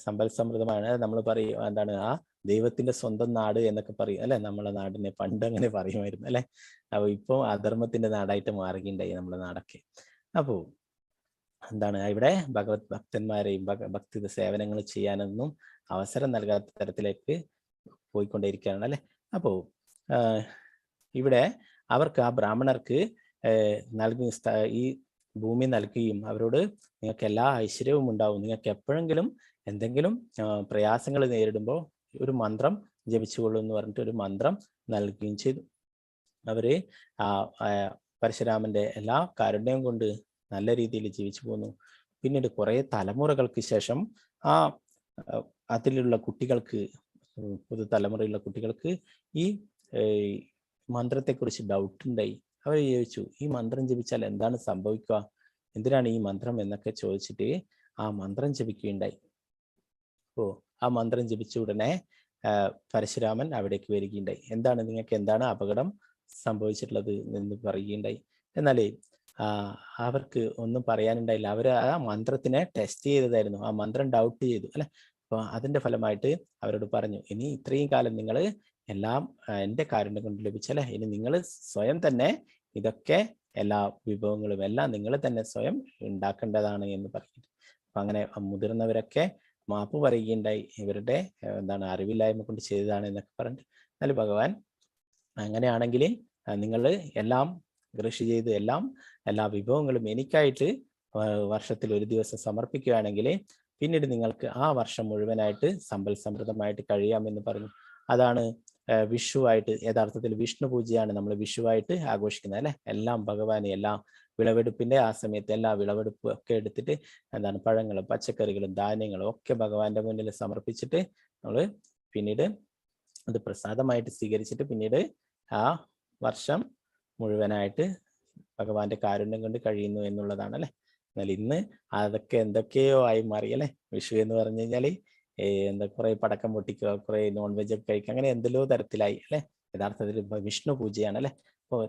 സമ്പൽ സമൃദ്ധമാണ്. നമ്മൾ പറയും എന്താണ് ആ ദൈവത്തിന്റെ സ്വന്തം നാട് എന്നൊക്കെ പറയും അല്ലെ. നമ്മളെ നാടിനെ പണ്ട് അങ്ങനെ പറയുമായിരുന്നു അല്ലെ. അപ്പൊ ഇപ്പൊ അധർമ്മത്തിന്റെ നാടായിട്ട് മാറുകയുണ്ടായി നമ്മുടെ നാടൊക്കെ. അപ്പോ എന്താണ് ഇവിടെ ഭഗവത് ഭക്തന്മാരെയും ഭക്തി സേവനങ്ങൾ ചെയ്യാനൊന്നും അവസരം നൽകാത്ത തരത്തിലേക്ക് പോയിക്കൊണ്ടേയിരിക്കുകയാണ് അല്ലെ. അപ്പോ ഇവിടെ അവർക്ക് ആ ബ്രാഹ്മണർക്ക് ഈ ഭൂമി നൽകുകയും അവരോട് നിങ്ങൾക്ക് എല്ലാ ഐശ്വര്യവും ഉണ്ടാവും, നിങ്ങൾക്ക് എപ്പോഴെങ്കിലും എന്തെങ്കിലും പ്രയാസങ്ങൾ നേരിടുമ്പോൾ ഒരു മന്ത്രം ജപിച്ചുകൊള്ളൂ എന്ന് പറഞ്ഞിട്ട് ഒരു മന്ത്രം നൽകുകയും ചെയ്തു. അവര് പരശുരാമന്റെ എല്ലാ കാരുണ്യവും കൊണ്ട് നല്ല രീതിയിൽ ജീവിച്ചു പോന്നു. പിന്നീട് കുറെ തലമുറകൾക്ക് ശേഷം അതിലുള്ള കുട്ടികൾക്ക്, പുതുതലമുറയിലുള്ള കുട്ടികൾക്ക് ഈ മന്ത്രത്തെക്കുറിച്ച് ഡൗട്ട് ഉണ്ടായി. അവർ ചോദിച്ചു, ഈ മന്ത്രം ജപിച്ചാൽ എന്താണ് സംഭവിക്കുക, എന്തിനാണ് ഈ മന്ത്രം എന്നൊക്കെ ചോദിച്ചിട്ട് ആ മന്ത്രം ജപിക്കുകയുണ്ടായി. ആ മന്ത്രം ജപിച്ച ഉടനെ പരശുരാമൻ അവിടേക്ക് വരികയുണ്ടായി. നിങ്ങൾക്ക് എന്താണ് അപകടം സംഭവിച്ചിട്ടുള്ളത് എന്ന് പറയുകയുണ്ടായി. എന്നാലേ അവർക്ക് ഒന്നും പറയാനുണ്ടായില്ല. അവർ ആ മന്ത്രത്തിനെ ടെസ്റ്റ് ചെയ്തതായിരുന്നു. ആ മന്ത്രം ഡൗട്ട് ചെയ്തു അല്ലെ. അപ്പൊ അതിന്റെ ഫലമായിട്ട് അവരോട് പറഞ്ഞു, ഇനി ഇത്രയും കാലം നിങ്ങൾ എല്ലാം എൻ്റെ കാരുണ്യം കൊണ്ട് ലഭിച്ചല്ലേ, ഇനി നിങ്ങൾ സ്വയം തന്നെ ഇതൊക്കെ എല്ലാ വിഭവങ്ങളും എല്ലാം നിങ്ങൾ തന്നെ സ്വയം ഉണ്ടാക്കേണ്ടതാണ് എന്ന് പറഞ്ഞു. അപ്പൊ അങ്ങനെ മുതിർന്നവരൊക്കെ മാപ്പ് പറയുകയുണ്ടായി, ഇവരുടെ അറിവില്ലായ്മ കൊണ്ട് ചെയ്തതാണ് എന്നൊക്കെ പറഞ്ഞിട്ട്. എന്നാൽ ഭഗവാൻ അങ്ങനെയാണെങ്കിൽ നിങ്ങൾ എല്ലാം കൃഷി ചെയ്ത് എല്ലാ വിഭവങ്ങളും എനിക്കായിട്ട് വർഷത്തിൽ ഒരു ദിവസം സമർപ്പിക്കുകയാണെങ്കിൽ പിന്നീട് നിങ്ങൾക്ക് ആ വർഷം മുഴുവനായിട്ട് സമ്പൽ സമൃദ്ധമായിട്ട് കഴിയാമെന്ന് പറഞ്ഞു. അതാണ് വിഷുവായിട്ട്, യഥാർത്ഥത്തിൽ വിഷ്ണു പൂജയാണ് നമ്മൾ വിഷുവായിട്ട് ആഘോഷിക്കുന്നത് അല്ലെ. എല്ലാം ഭഗവാന്, എല്ലാ വിളവെടുപ്പിന്റെ ആ സമയത്ത് എല്ലാ വിളവെടുപ്പും ഒക്കെ എടുത്തിട്ട് പഴങ്ങളും പച്ചക്കറികളും ധാന്യങ്ങളും ഒക്കെ ഭഗവാന്റെ മുന്നിൽ സമർപ്പിച്ചിട്ട് നമ്മൾ പിന്നീട് അത് പ്രസാദമായിട്ട് സ്വീകരിച്ചിട്ട് പിന്നീട് ആ വർഷം മുഴുവനായിട്ട് ഭഗവാന്റെ കാരുണ്യം കൊണ്ട് കഴിയുന്നു എന്നുള്ളതാണ് അല്ലെ. എന്നാൽ ഇന്ന് അതൊക്കെ എന്തൊക്കെയോ ആയി മാറിയല്ലേ. വിഷു എന്ന് പറഞ്ഞു കഴിഞ്ഞാല് കുറെ പടക്കം പൊട്ടിക്കുക, കുറെ നോൺ വെജ് ഒക്കെ കഴിക്കുക, അങ്ങനെ എന്തെല്ലോ തരത്തിലായി അല്ലെ. യഥാർത്ഥത്തിൽ വിഷ്ണു പൂജയാണ് അല്ലെ. ഇപ്പോൾ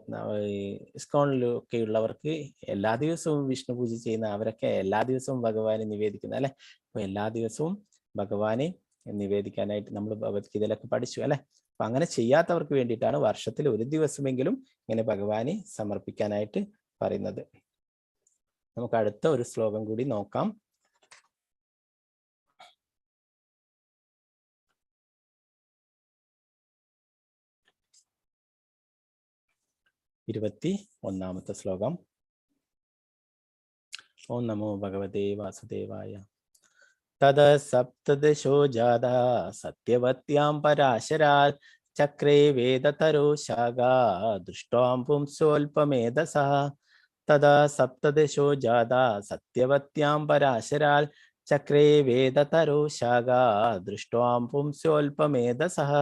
ഇസ്കോണിലൊക്കെ ഉള്ളവർക്ക് എല്ലാ ദിവസവും വിഷ്ണു പൂജ ചെയ്യുന്ന അവരൊക്കെ എല്ലാ ദിവസവും ഭഗവാനെ നിവേദിക്കുന്ന അല്ലെ. അപ്പൊ എല്ലാ ദിവസവും ഭഗവാനെ നിവേദിക്കാനായിട്ട് നമ്മൾ ഭഗവത്ഗീതയിലൊക്കെ പഠിച്ചു അല്ലെ. അപ്പൊ അങ്ങനെ ചെയ്യാത്തവർക്ക് വേണ്ടിയിട്ടാണ് വർഷത്തിൽ ഒരു ദിവസമെങ്കിലും ഇങ്ങനെ ഭഗവാനെ സമർപ്പിക്കാനായിട്ട് പറയുന്നത്. നമുക്ക് അടുത്ത ഒരു ശ്ലോകം കൂടി നോക്കാം. ഇരുപത്തിയൊന്നാമത്തെ ശ്ലോകം. ഓം നമോ ഭഗവതേ വാസുദേവായ. തദ സപ്തദശോ ജാതാ സത്യവത്യാം പരാശരാൽ ചക്രേ വേദതരോ ശാഖാ ദൃഷ്ട്വാം പുംസോൽപമേധസഃ. തദാ സപ്തദശോ ജാതാ സത്യവത്യാം പരാശരാൽ ചക്രേ വേദതരോ ശാഖാ ദൃഷ്ട്വാം പുംസോൽപമേധസഃ.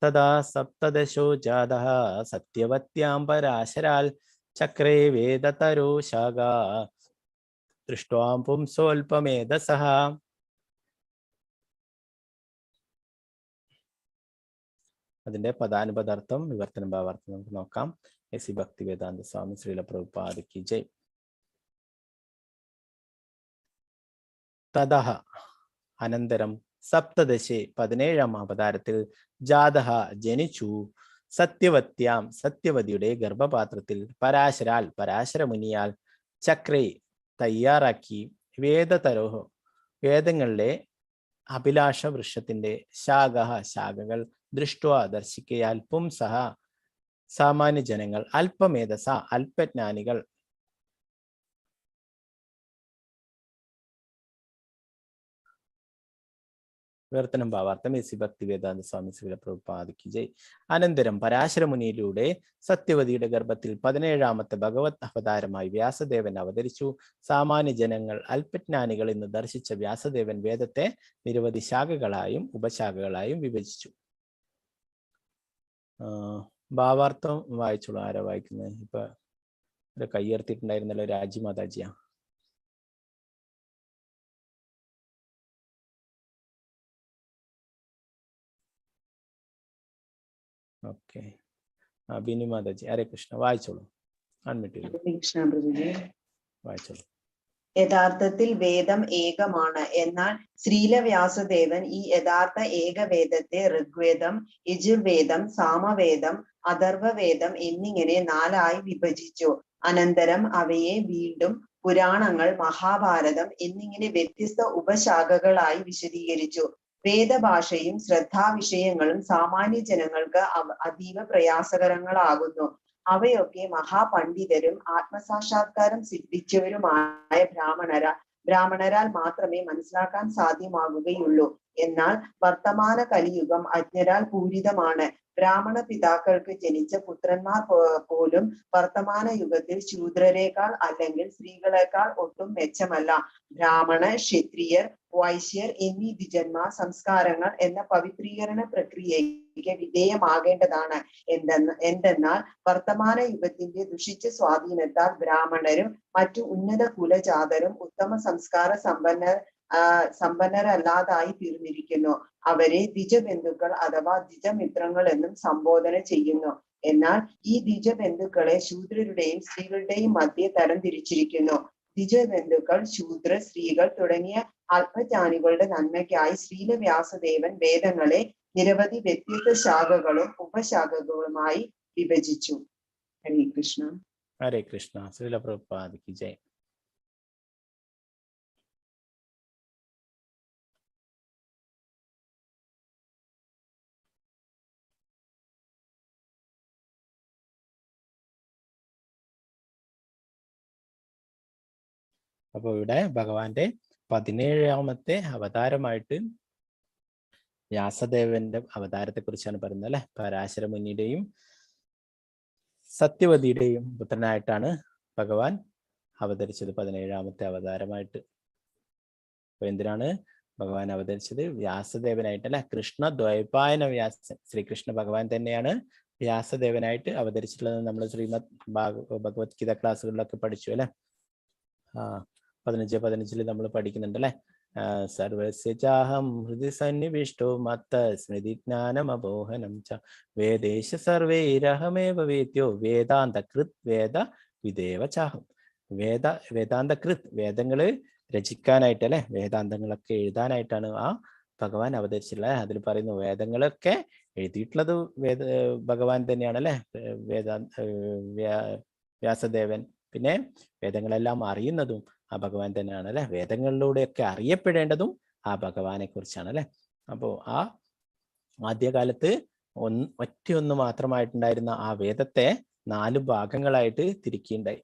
തദാ സപ്തദശോ ജാതഃ സത്യവത്യാം പരാശരാൽ ചക്രേ വേദതരോ ശാഖാ ദൃഷ്ട്വാം പുംസോൽപമേധസഃ. അതിന്റെ പദാനുപദാർത്ഥം വിവർത്തന ഭാവാർത്ഥം നമുക്ക് നോക്കാം. എസ് സി ഭക്തിവേദാന്ത സ്വാമി ശ്രീല പ്രഭുപാദ കി ജയ്. തദഹ അനന്തരം സപ്തദശേ 17ാം അവതാരത്തിൽ ജാതഹ ജനിച്ചു സത്യവത്യാം സത്യവതിയുടെ ഗർഭപാത്രത്തിൽ പരാശരാൽ പരാശരമുനിയാൽ ചക്രേ തയ്യാറാക്കി വേദതരോഹോ വേദങ്ങളിലെ അഭിലാഷ വൃക്ഷത്തിന്റെ ശാഖകൾ ദൃഷ്ട്വാ ദർശിക്കയാൽ പുംസഹ സാമാന്യ ജനങ്ങൾ അല്പമേധസ അല്പജ്ഞാനികൾ വിവർത്തനം ഭാവാർത്ഥം എസ് ഭക്തി വേദാന്ത സ്വാമി ശ്രീല പ്രഭുപാദിക്ക് ജയ്. അനന്തരം പരാശര മുനിയിലൂടെ സത്യവതിയുടെ ഗർഭത്തിൽ 17ാമത്തെ ഭഗവത് അവതാരമായി വ്യാസദേവൻ അവതരിച്ചു. സാമാന്യ ജനങ്ങൾ അല്പജ്ഞാനികൾ എന്ന് ദർശിച്ച വ്യാസദേവൻ വേദത്തെ നിരവധി ശാഖകളായും ഉപശാഖകളായും വിഭജിച്ചു. ഭാവാർത്ഥം വായിച്ചോളൂ. ആരാ വായിക്കുന്നത്? ഇപ്പൊ ഒരു കയ്യേർത്തിട്ടുണ്ടായിരുന്നല്ലോ, രാജിമാതാജിയാ. ഓക്കെ, ബിനി മാതാജി. ഹരേ കൃഷ്ണ, വായിച്ചോളൂ. വായിച്ചോളൂ. യഥാർത്ഥത്തിൽ വേദം ഏകമാണ്. എന്നാൽ ശ്രീല വ്യാസദേവൻ ഈ യഥാർത്ഥ ഏകവേദത്തെ ഋഗ്വേദം, യജുർവേദം, സാമവേദം, അഥർവവേദം എന്നിങ്ങനെ 4ആയി വിഭജിച്ചു. അനന്തരം അവയെ വീണ്ടും പുരാണങ്ങൾ, മഹാഭാരതം എന്നിങ്ങനെ വ്യത്യസ്ത ഉപശാഖകളായി വിശദീകരിച്ചു. വേദഭാഷയും ശ്രദ്ധാവിഷയങ്ങളും സാമാന്യ ജനങ്ങൾക്ക് അതീവ പ്രയാസകരങ്ങളാകുന്നു. അവയൊക്കെ മഹാപണ്ഡിതരും ആത്മസാക്ഷാത്കാരം സിദ്ധിച്ചവരുമായ ബ്രാഹ്മണരാൽ മാത്രമേ മനസ്സിലാക്കാൻ സാധ്യമാകുകയുള്ളൂ. എന്നാൽ വർത്തമാന കലിയുഗം അജ്ഞരാൽ പൂരിതമാണ്. ബ്രാഹ്മണ പിതാക്കൾക്ക് ജനിച്ച പുത്രന്മാർ പോലും വർത്തമാന യുഗത്തിൽ ശൂദ്രരേക്കാൾ അല്ലെങ്കിൽ സ്ത്രീകളെക്കാൾ ഒട്ടും മെച്ചമല്ല. ബ്രാഹ്മണ, ക്ഷത്രിയർ, വൈശ്യർ എന്നീ ദ്വിജന്മാർ സംസ്കാരങ്ങൾ എന്ന പവിത്രീകരണ പ്രക്രിയയ്ക്ക് വിധേയമാകേണ്ടതാണ്. എന്തെന്നാൽ വർത്തമാന യുഗത്തിന്റെ ദുഷിച്ച സ്വാധീനത്താൽ ബ്രാഹ്മണരും മറ്റു ഉന്നത കുലജാതരും ഉത്തമ സംസ്കാര സമ്പന്നരല്ലാതായി തീർന്നിരിക്കുന്നു. അവരെ ദ്വിജബന്ധുക്കൾ അഥവാ ദ്വിജമിത്രങ്ങൾ എന്നും സംബോധന ചെയ്യുന്നു. എന്നാൽ ഈ ദ്വിജബന്ധുക്കളെ ശൂദ്രരുടെയും സ്ത്രീകളുടെയും മധ്യേ തരംതിരിച്ചിരിക്കുന്നു. ദ്വിജബന്ധുക്കൾ, ശൂദ്ര, സ്ത്രീകൾ തുടങ്ങിയ ആത്മജ്ഞാനികളുടെ നന്മയ്ക്കായി ശ്രീല വ്യാസദേവൻ വേദങ്ങളെ നിരവധി വ്യത്യസ്ത ശാഖകളും ഉപശാഖകളുമായി വിഭജിച്ചു. ഹരേ കൃഷ്ണ. ഹരേ കൃഷ്ണ. ശ്രീല പ്രഭുപാദിക്ക് ജയ്. അപ്പൊ ഇവിടെ ഭഗവാന്റെ 17ാമത്തെ അവതാരമായിട്ട് വ്യാസദേവന്റെ അവതാരത്തെ കുറിച്ചാണ് പറയുന്നത് അല്ലെ. പരാശര മുനിയുടെയും സത്യവതിയുടെയും പുത്രനായിട്ടാണ് ഭഗവാൻ അവതരിച്ചത് 17ാമത്തെ അവതാരമായിട്ട്. അപ്പൊ എന്തിനാണ് ഭഗവാൻ അവതരിച്ചത്? വ്യാസദേവനായിട്ട് അല്ലെ. കൃഷ്ണ ദ്വൈപായന വ്യാസൻ, ശ്രീകൃഷ്ണ ഭഗവാൻ തന്നെയാണ് വ്യാസദേവനായിട്ട് അവതരിച്ചിട്ടുള്ളത്. നമ്മൾ ശ്രീമദ് ഭഗവത്ഗീത ക്ലാസ്സുകളിലൊക്കെ പഠിച്ചു അല്ലെ. 15 നമ്മൾ പഠിക്കുന്നുണ്ട് അല്ലെ. സർവസ്യ ചാഹം ഹൃദി സന്നിവിഷ്ടോ മത്ത സ്മൃതി ജ്ഞാനമബോഹനം ച വേദേശ സർവൈരഹമേവ വേദ്യോ വേദാന്തകൃത് വേദ വിദേവ ചാഹം. വേദാന്തകൃത് വേദങ്ങള് രചിക്കാനായിട്ട് അല്ലെ, വേദാന്തങ്ങളൊക്കെ എഴുതാനായിട്ടാണ് ആ ഭഗവാൻ അവതരിച്ചിട്ടുള്ളത്. അതിൽ പറയുന്നു വേദങ്ങളൊക്കെ എഴുതിയിട്ടുള്ളത് ഭഗവാൻ തന്നെയാണ് അല്ലെ, വ്യാസദേവൻ. പിന്നെ വേദങ്ങളെല്ലാം അറിയുന്നതും ആ ഭഗവാൻ തന്നെയാണ് അല്ലെ. വേദങ്ങളിലൂടെയൊക്കെ അറിയപ്പെടേണ്ടതും ആ ഭഗവാനെ കുറിച്ചാണ് അല്ലെ. അപ്പോ ആ ആദ്യകാലത്ത് ഒറ്റയൊന്ന് മാത്രമായിട്ടുണ്ടായിരുന്ന ആ വേദത്തെ 4 ഭാഗങ്ങളായിട്ട് തിരിക്കുകയുണ്ടായി.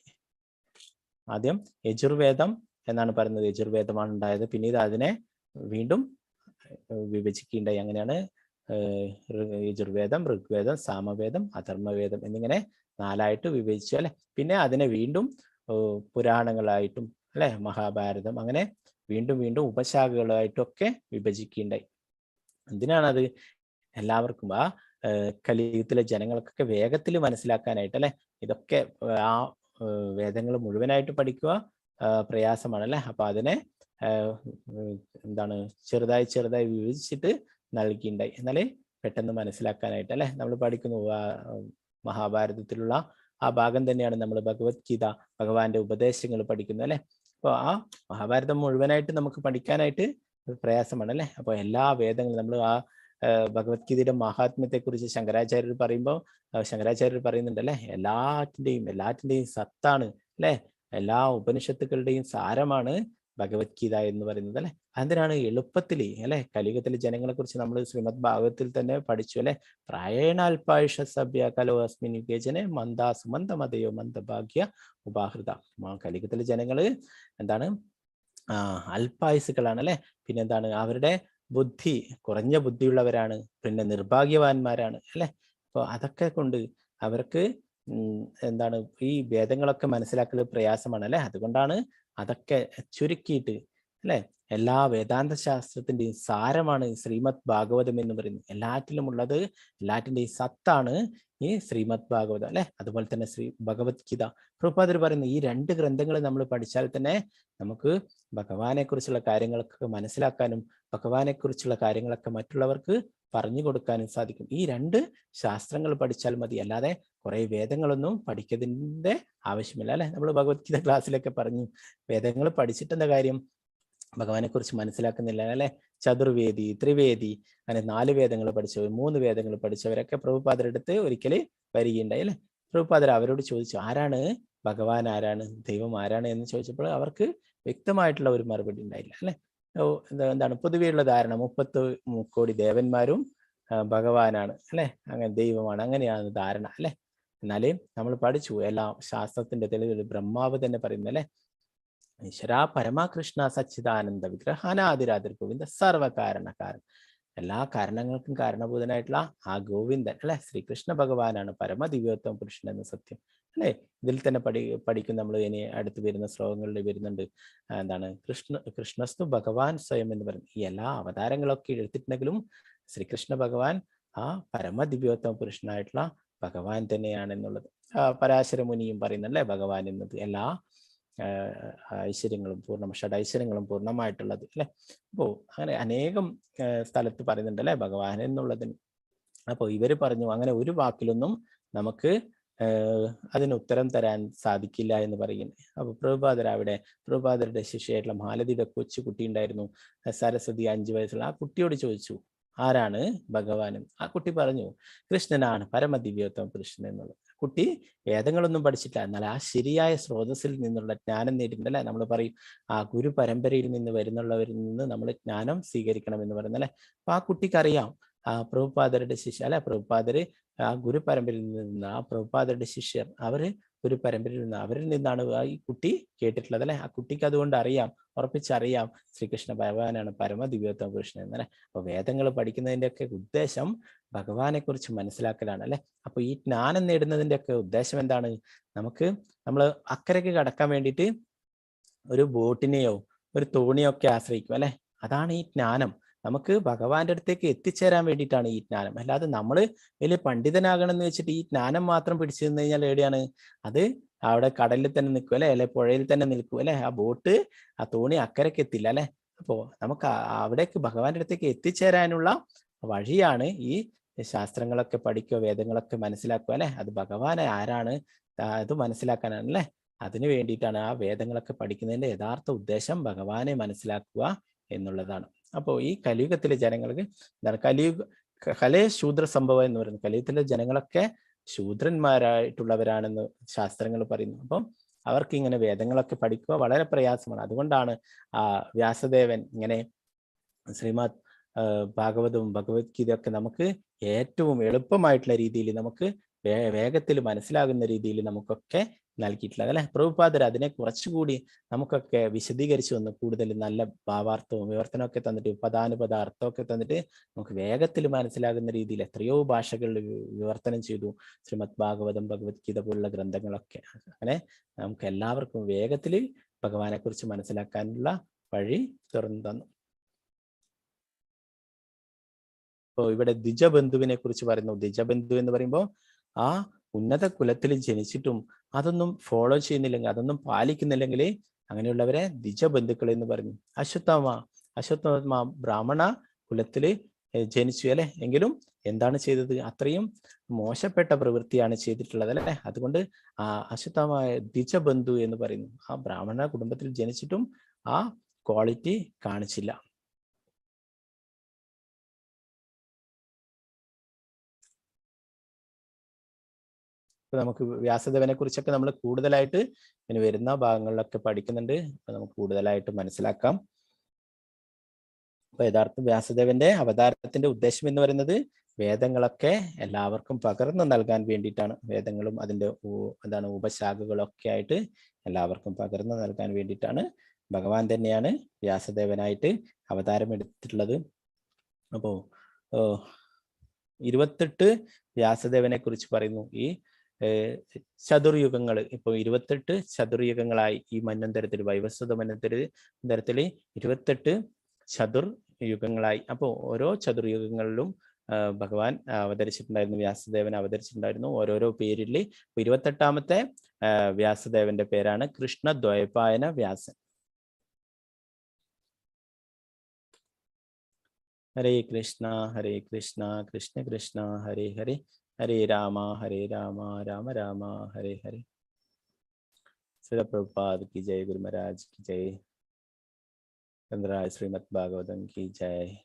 ആദ്യം യജുർവേദം എന്നാണ് പറയുന്നത്, യജുർവേദമാണ് ഉണ്ടായത്. പിന്നീട് അതിനെ വീണ്ടും വിഭജിക്കുകയുണ്ടായി. അങ്ങനെയാണ് യജുർവേദം, ഋഗ്വേദം, സാമവേദം, അഥർവവേദം എന്നിങ്ങനെ 4ആയിട്ട് വിഭജിച്ചു അല്ലെ. പിന്നെ അതിനെ വീണ്ടും പുരാണങ്ങളായിട്ടും അല്ലെ, മഹാഭാരതം, അങ്ങനെ വീണ്ടും വീണ്ടും ഉപശാഖകളായിട്ടൊക്കെ വിഭജിക്കുകയുണ്ടായി. എന്തിനാണത്? എല്ലാവർക്കും ആ കലിയുഗത്തിലെ ജനങ്ങൾക്കൊക്കെ വേഗത്തിൽ മനസ്സിലാക്കാനായിട്ട് അല്ലെ. ഇതൊക്കെ ആ വേദങ്ങൾ മുഴുവനായിട്ട് പഠിക്കുക പ്രയാസമാണ് അല്ലെ. അപ്പൊ അതിനെ ചെറുതായി വിഭജിച്ചിട്ട് നൽകിയിട്ടുണ്ടായി. എന്നാലേ പെട്ടെന്ന് മനസ്സിലാക്കാനായിട്ട് അല്ലെ. നമ്മൾ പഠിക്കുന്നു മഹാഭാരതത്തിലുള്ള ആ ഭാഗം തന്നെയാണ് നമ്മൾ ഭഗവത്ഗീത, ഭഗവാന്റെ ഉപദേശങ്ങൾ പഠിക്കുന്നത് അല്ലെ. അപ്പോൾ ആ മഹാഭാരതം മുഴുവനായിട്ട് നമുക്ക് പഠിക്കാനായിട്ട് പ്രയാസമാണ് അല്ലെ. അപ്പോൾ എല്ലാ വേദങ്ങളും നമ്മൾ ആ ഭഗവത്ഗീതയുടെ മഹാത്മ്യത്തെ കുറിച്ച് ശങ്കരാചാര്യർ പറയുമ്പോൾ ശങ്കരാചാര്യർ പറയുന്നുണ്ട് അല്ലെ, എല്ലാറ്റിൻ്റെയും സത്താണ് അല്ലെ, എല്ലാ ഉപനിഷത്തുക്കളുടെയും സാരമാണ് ഭഗവത്ഗീത എന്ന് പറയുന്നത് അല്ലെ. അതിനാണ് എളുപ്പത്തിൽ അല്ലെ കലിയുഗത്തിലെ ജനങ്ങളെ കുറിച്ച് നമ്മൾ ശ്രീമദ് ഭാഗവത്തിൽ തന്നെ പഠിച്ചു അല്ലെ. പ്രായേണാൽപായുഷ സഭ്യ കലോ അസ്മിൻ യുഗേജനെ മന്ദാസു മന്ദമതയോ മന്ദഭാഗ്യ ഉപാഹൃത. കലിയുഗത്തിലെ ജനങ്ങള് എന്താണ് അല്പായുസുകളാണ് അല്ലെ. പിന്നെന്താണ് അവരുടെ ബുദ്ധി കുറഞ്ഞ ബുദ്ധിയുള്ളവരാണ്, പിന്നെ നിർഭാഗ്യവാന്മാരാണ് അല്ലെ. അപ്പോൾ അതൊക്കെ കൊണ്ട് അവർക്ക് എന്താണ് ഈ വേദങ്ങളൊക്കെ മനസ്സിലാക്കൽ പ്രയാസമാണ് അല്ലെ. അതുകൊണ്ടാണ് അതൊക്കെ ചുരുക്കിയിട്ട് അല്ലെ എല്ലാ വേദാന്ത ശാസ്ത്രത്തിന്റെയും സാരമാണ് ശ്രീമദ് ഭാഗവതം എന്ന് പറയുന്നത്. എല്ലാറ്റിലും ഉള്ളത്, എല്ലാറ്റിന്റെയും സത്താണ് ഈ ശ്രീമദ് ഭാഗവതം അല്ലെ. അതുപോലെ തന്നെ ഭഗവത്ഗീത. പ്രഭുപാദർ പറയുന്നു ഈ 2 ഗ്രന്ഥങ്ങൾ നമ്മൾ പഠിച്ചാൽ തന്നെ നമുക്ക് ഭഗവാനെ കുറിച്ചുള്ള കാര്യങ്ങളൊക്കെ മനസ്സിലാക്കാനും ഭഗവാനെ കുറിച്ചുള്ള കാര്യങ്ങളൊക്കെ മറ്റുള്ളവർക്ക് പറഞ്ഞു കൊടുക്കാനും സാധിക്കും. ഈ 2 ശാസ്ത്രങ്ങൾ പഠിച്ചാൽ മതി, അല്ലാതെ കുറെ വേദങ്ങളൊന്നും പഠിക്കുന്നതിന്റെ ആവശ്യമില്ല അല്ലെ. നമ്മൾ ഭഗവത്ഗീത ക്ലാസ്സിലൊക്കെ പറഞ്ഞു വേദങ്ങൾ പഠിച്ചിട്ടെന്താ കാര്യം, ഭഗവാനെ കുറിച്ച് മനസ്സിലാക്കുന്നില്ല അല്ലെ. ചതുർവേദി, ത്രിവേദി, അങ്ങനെ 4 വേദങ്ങൾ പഠിച്ചവർ, 3 വേദങ്ങൾ പഠിച്ചവരൊക്കെ പ്രഭുപാദരുടെ അടുത്ത് ഒരിക്കൽ വരികയുണ്ടായി അല്ലെ. പ്രഭുപാദർ അവരോട് ചോദിച്ചു ആരാണ് ഭഗവാൻ, ആരാണ് ദൈവം, ആരാണ് എന്ന് ചോദിച്ചപ്പോൾ അവർക്ക് വ്യക്തമായിട്ടുള്ള ഒരു മറുപടി ഉണ്ടായില്ല അല്ലെ. എന്താണ് പൊതുവെയുള്ള ധാരണ 30 കോടി ദേവന്മാരും ഭഗവാനാണ് അല്ലെ, അങ്ങനെ ദൈവമാണ്, അങ്ങനെയാണ് ധാരണ അല്ലെ. എന്നാലേ നമ്മൾ പഠിച്ചു എല്ലാ ശാസ്ത്രത്തിന്റെ തെളിവുകൾ ബ്രഹ്മാവ് തന്നെ പറയുന്നു അല്ലെ. ഈശ്വര പരമാകൃഷ്ണ സച്ചിദാനന്ദ വിഗ്രഹാനാദിരാതിർ ഗോവിന്ദ സർവകാരണക്കാരൻ. എല്ലാ കാരണങ്ങൾക്കും കാരണഭൂതനായിട്ടുള്ള ആ ഗോവിന്ദൻ അല്ലെ ശ്രീകൃഷ്ണ ഭഗവാനാണ് പരമദിവ്യോത്തമ പുരുഷൻ എന്ന സത്യം അല്ലെ. ഇതിൽ തന്നെ പഠിക്കും നമ്മൾ. ഇനി അടുത്ത് വരുന്ന ശ്ലോകങ്ങളിൽ വരുന്നുണ്ട് എന്താണ് കൃഷ്ണസ്തു ഭഗവാൻ സ്വയം എന്ന് പറയും. ഈ എല്ലാ അവതാരങ്ങളൊക്കെ എടുത്തിട്ടുണ്ടെങ്കിലും ശ്രീകൃഷ്ണ ഭഗവാൻ ആ പരമദിവ്യോത്തമ പുരുഷനായിട്ടുള്ള ഭഗവാൻ തന്നെയാണെന്നുള്ളത്. പരാശര മുനിയും പറയുന്നല്ലേ ഭഗവാൻ എന്നത് എല്ലാ ഐശ്വര്യങ്ങളും ഷഡൈശ്വര്യങ്ങളും പൂർണ്ണമായിട്ടുള്ളത് അല്ലെ. അപ്പോ അങ്ങനെ അനേകം സ്ഥലത്ത് പറയുന്നുണ്ട് അല്ലെ ഭഗവാൻ എന്നുള്ളതിന്. അപ്പോൾ ഇവര് പറഞ്ഞു അങ്ങനെ ഒരു വാക്കിലൊന്നും നമുക്ക് അതിന് ഉത്തരം തരാൻ സാധിക്കില്ല എന്ന് പറയുന്നത്. അപ്പൊ പ്രഭുപാദരുടെ ശിഷ്യയായിട്ടുള്ള മാലതിയുടെ കൊച്ചു കുട്ടി ഉണ്ടായിരുന്നു, സരസ്വതി 5 വയസ്സുള്ള. ആ കുട്ടിയോട് ചോദിച്ചു ആരാണ് ഭഗവാനും. ആ കുട്ടി പറഞ്ഞു കൃഷ്ണനാണ് പരമദിവ്യോത്തമ പുരുഷൻ എന്നുള്ളത്. കുട്ടി വേദങ്ങളൊന്നും പഠിച്ചിട്ടില്ല, എന്നാൽ ആ ശരിയായ സ്രോതസ്സിൽ നിന്നുള്ള ജ്ഞാനം നേടിയിട്ടുണ്ട് അല്ലെ. നമ്മൾ പറയും ആ ഗുരു പരമ്പരയിൽ നിന്ന് വരുന്നുള്ളവരിൽ നിന്ന് നമ്മൾ ജ്ഞാനം സ്വീകരിക്കണം എന്ന് പറയുന്നത് അല്ലെ. അപ്പൊ ആ കുട്ടിക്കറിയാം ആ പ്രഭുപാദരുടെ ശിഷ്യ അല്ലെ, പ്രഭുപാദര് ആ ഗുരു പരമ്പരയിൽ നിന്ന്, ആ പ്രഭുപാദരുടെ ശിഷ്യർ അവര് ഒരു പരമ്പരയിൽ നിന്ന്, അവരിൽ നിന്നാണ് ഈ കുട്ടി കേട്ടിട്ടുള്ളത് അല്ലെ. ആ കുട്ടിക്ക് അതുകൊണ്ട് അറിയാം, ഉറപ്പിച്ചറിയാം ശ്രീകൃഷ്ണ ഭഗവാനാണ് പരമദിവ്യോത്തമ പുരുഷൻ എന്നല്ലേ. അപ്പൊ വേദങ്ങൾ പഠിക്കുന്നതിന്റെ ഒക്കെ ഉദ്ദേശം ഭഗവാനെ കുറിച്ച് മനസ്സിലാക്കലാണ് അല്ലെ. അപ്പൊ ഈ ജ്ഞാനം നേടുന്നതിന്റെ ഒക്കെ ഉദ്ദേശം എന്താണ്, നമ്മൾ അക്കരയ്ക്ക് കടക്കാൻ വേണ്ടിയിട്ട് ഒരു ബോട്ടിനെയോ ഒരു തോണിയോ ഒക്കെ ആശ്രയിക്കും അല്ലെ. അതാണ് ഈ ജ്ഞാനം. നമുക്ക് ഭഗവാന്റെ അടുത്തേക്ക് എത്തിച്ചേരാൻ വേണ്ടിയിട്ടാണ് ഈ ജ്ഞാനം. അല്ലാതെ നമ്മൾ വലിയ പണ്ഡിതനാകണം എന്ന് വെച്ചിട്ട് ഈ ജ്ഞാനം മാത്രം പിടിച്ചു നിന്ന് കഴിഞ്ഞാൽ എവിടെയാണ് അത്, അവിടെ കടലിൽ തന്നെ നിൽക്കും അല്ലെ പുഴയിൽ തന്നെ നിൽക്കും അല്ലെ. ആ ബോട്ട് ആ തോണി അക്കരയ്ക്ക് എത്തില്ല അല്ലെ. അപ്പോ നമുക്ക് അവിടേക്ക് ഭഗവാന്റെ അടുത്തേക്ക് എത്തിച്ചേരാനുള്ള വഴിയാണ് ഈ ശാസ്ത്രങ്ങളൊക്കെ പഠിക്കുക, വേദങ്ങളൊക്കെ മനസ്സിലാക്കുക അല്ലെ. അത് ഭഗവാനെ ആരാണ് അത് മനസ്സിലാക്കാനാണ് അല്ലെ. അതിനു വേണ്ടിയിട്ടാണ് ആ വേദങ്ങളൊക്കെ പഠിക്കുന്നതിന്റെ യഥാർത്ഥ ഉദ്ദേശം ഭഗവാനെ മനസ്സിലാക്കുക എന്നുള്ളതാണ്. അപ്പോൾ ഈ കലിയുഗത്തിലെ ജനങ്ങൾക്ക് എന്താണ് കലേ ശൂദ്ര സംഭവം എന്ന് പറയുന്നത്, കലിയുഗത്തിലെ ജനങ്ങളൊക്കെ ശൂദ്രന്മാരായിട്ടുള്ളവരാണെന്ന് ശാസ്ത്രങ്ങൾ പറയുന്നു. അപ്പം അവർക്ക് ഇങ്ങനെ വേദങ്ങളൊക്കെ പഠിക്കുക വളരെ പ്രയാസമാണ്. അതുകൊണ്ടാണ് വ്യാസദേവൻ ഇങ്ങനെ ശ്രീമദ് ഭാഗവതവും ഭഗവത്ഗീതയൊക്കെ നമുക്ക് ഏറ്റവും എളുപ്പമായിട്ടുള്ള രീതിയിൽ നമുക്ക് വേഗത്തിൽ മനസ്സിലാകുന്ന രീതിയിൽ നമുക്കൊക്കെ നൽകിയിട്ടുള്ളത് അല്ലെ. പ്രഭുപാദർ അതിനെ കുറച്ചുകൂടി നമുക്കൊക്കെ വിശദീകരിച്ചു വന്ന് കൂടുതൽ നല്ല ഭാവാർത്ഥവും വിവർത്തനമൊക്കെ തന്നിട്ട് പദാനുപദ അർത്ഥമൊക്കെ തന്നിട്ട് നമുക്ക് വേഗത്തിൽ മനസ്സിലാകുന്ന രീതിയിൽ എത്രയോ ഭാഷകളിൽ വിവർത്തനം ചെയ്തു ശ്രീമദ് ഭാഗവതം ഭഗവത്ഗീത പോലുള്ള ഗ്രന്ഥങ്ങളൊക്കെ. അങ്ങനെ നമുക്ക് എല്ലാവർക്കും വേഗത്തിൽ ഭഗവാനെ കുറിച്ച് മനസ്സിലാക്കാനുള്ള വഴി തുറന്നു തന്നു. അപ്പോൾ ഇവിടെ ദ്വിജബന്ധുവിനെ കുറിച്ച് പറയുന്നു. ദ്വിജബന്ധു എന്ന് പറയുമ്പോൾ ആ ഉന്നത കുലത്തിൽ ജനിച്ചിട്ടും അതൊന്നും ഫോളോ ചെയ്യുന്നില്ലെങ്കിൽ, അതൊന്നും പാലിക്കുന്നില്ലെങ്കിൽ അങ്ങനെയുള്ളവരെ ദ്വിജബന്ധുക്കൾ എന്ന് പറഞ്ഞു. അശ്വത്ഥമ ബ്രാഹ്മണ കുലത്തില് ജനിച്ചു അല്ലെ, എങ്കിലും എന്താണ് ചെയ്തത്, അത്രയും മോശപ്പെട്ട പ്രവൃത്തിയാണ് ചെയ്തിട്ടുള്ളത് അല്ലെ. അതുകൊണ്ട് ആ അശ്വത്ഥമായ ദ്വിജബന്ധു എന്ന് പറയുന്നു. ആ ബ്രാഹ്മണ കുടുംബത്തിൽ ജനിച്ചിട്ടും ആ ക്വാളിറ്റി കാണിച്ചില്ല. ഇപ്പൊ നമുക്ക് വ്യാസദേവനെ കുറിച്ചൊക്കെ നമ്മൾ കൂടുതലായിട്ട് ഇനി വരുന്ന ഭാഗങ്ങളിലൊക്കെ പഠിക്കുന്നുണ്ട്. അപ്പൊ നമുക്ക് കൂടുതലായിട്ട് മനസ്സിലാക്കാം. അപ്പൊ യഥാർത്ഥ വ്യാസദേവന്റെ അവതാരത്തിന്റെ ഉദ്ദേശം എന്ന് പറയുന്നത് വേദങ്ങളൊക്കെ എല്ലാവർക്കും പകർന്നു നൽകാൻ വേണ്ടിയിട്ടാണ്. വേദങ്ങളും അതിന്റെ എന്താണ് ഉപശാഖകളൊക്കെ ആയിട്ട് എല്ലാവർക്കും പകർന്നു നൽകാൻ വേണ്ടിയിട്ടാണ് ഭഗവാൻ തന്നെയാണ് വ്യാസദേവനായിട്ട് അവതാരം എടുത്തിട്ടുള്ളത്. അപ്പോ 28 വ്യാസദേവനെ കുറിച്ച് പറയുന്നു. ഈ ചതുർയുഗങ്ങൾ ഇപ്പൊ 28 ചതുർയുഗങ്ങളായി ഈ മന്വന്തരത്തിൽ വൈവസ്വത മന്വന്തരത്തിൽ 28 ചതുർയുഗങ്ങളായി. അപ്പോൾ ഓരോ ചതുർയുഗങ്ങളിലും ഭഗവാൻ അവതരിച്ചിട്ടുണ്ടായിരുന്നു, വ്യാസദേവൻ അവതരിച്ചിട്ടുണ്ടായിരുന്നു ഓരോരോ പേരിൽ. 28ാമത്തെ വ്യാസദേവന്റെ പേരാണ് കൃഷ്ണദ്വൈപായന വ്യാസൻ. ഹരേ കൃഷ്ണ കൃഷ്ണ കൃഷ്ണ ഹരേ ഹരേ, ഹരേ രാമ രാമ രാമ ഹരേ ഹരേ. श्रील प्रभुपाद की जय, गुरु महाराज की जय, चंद्राय श्रीमद् भागवतम की जय.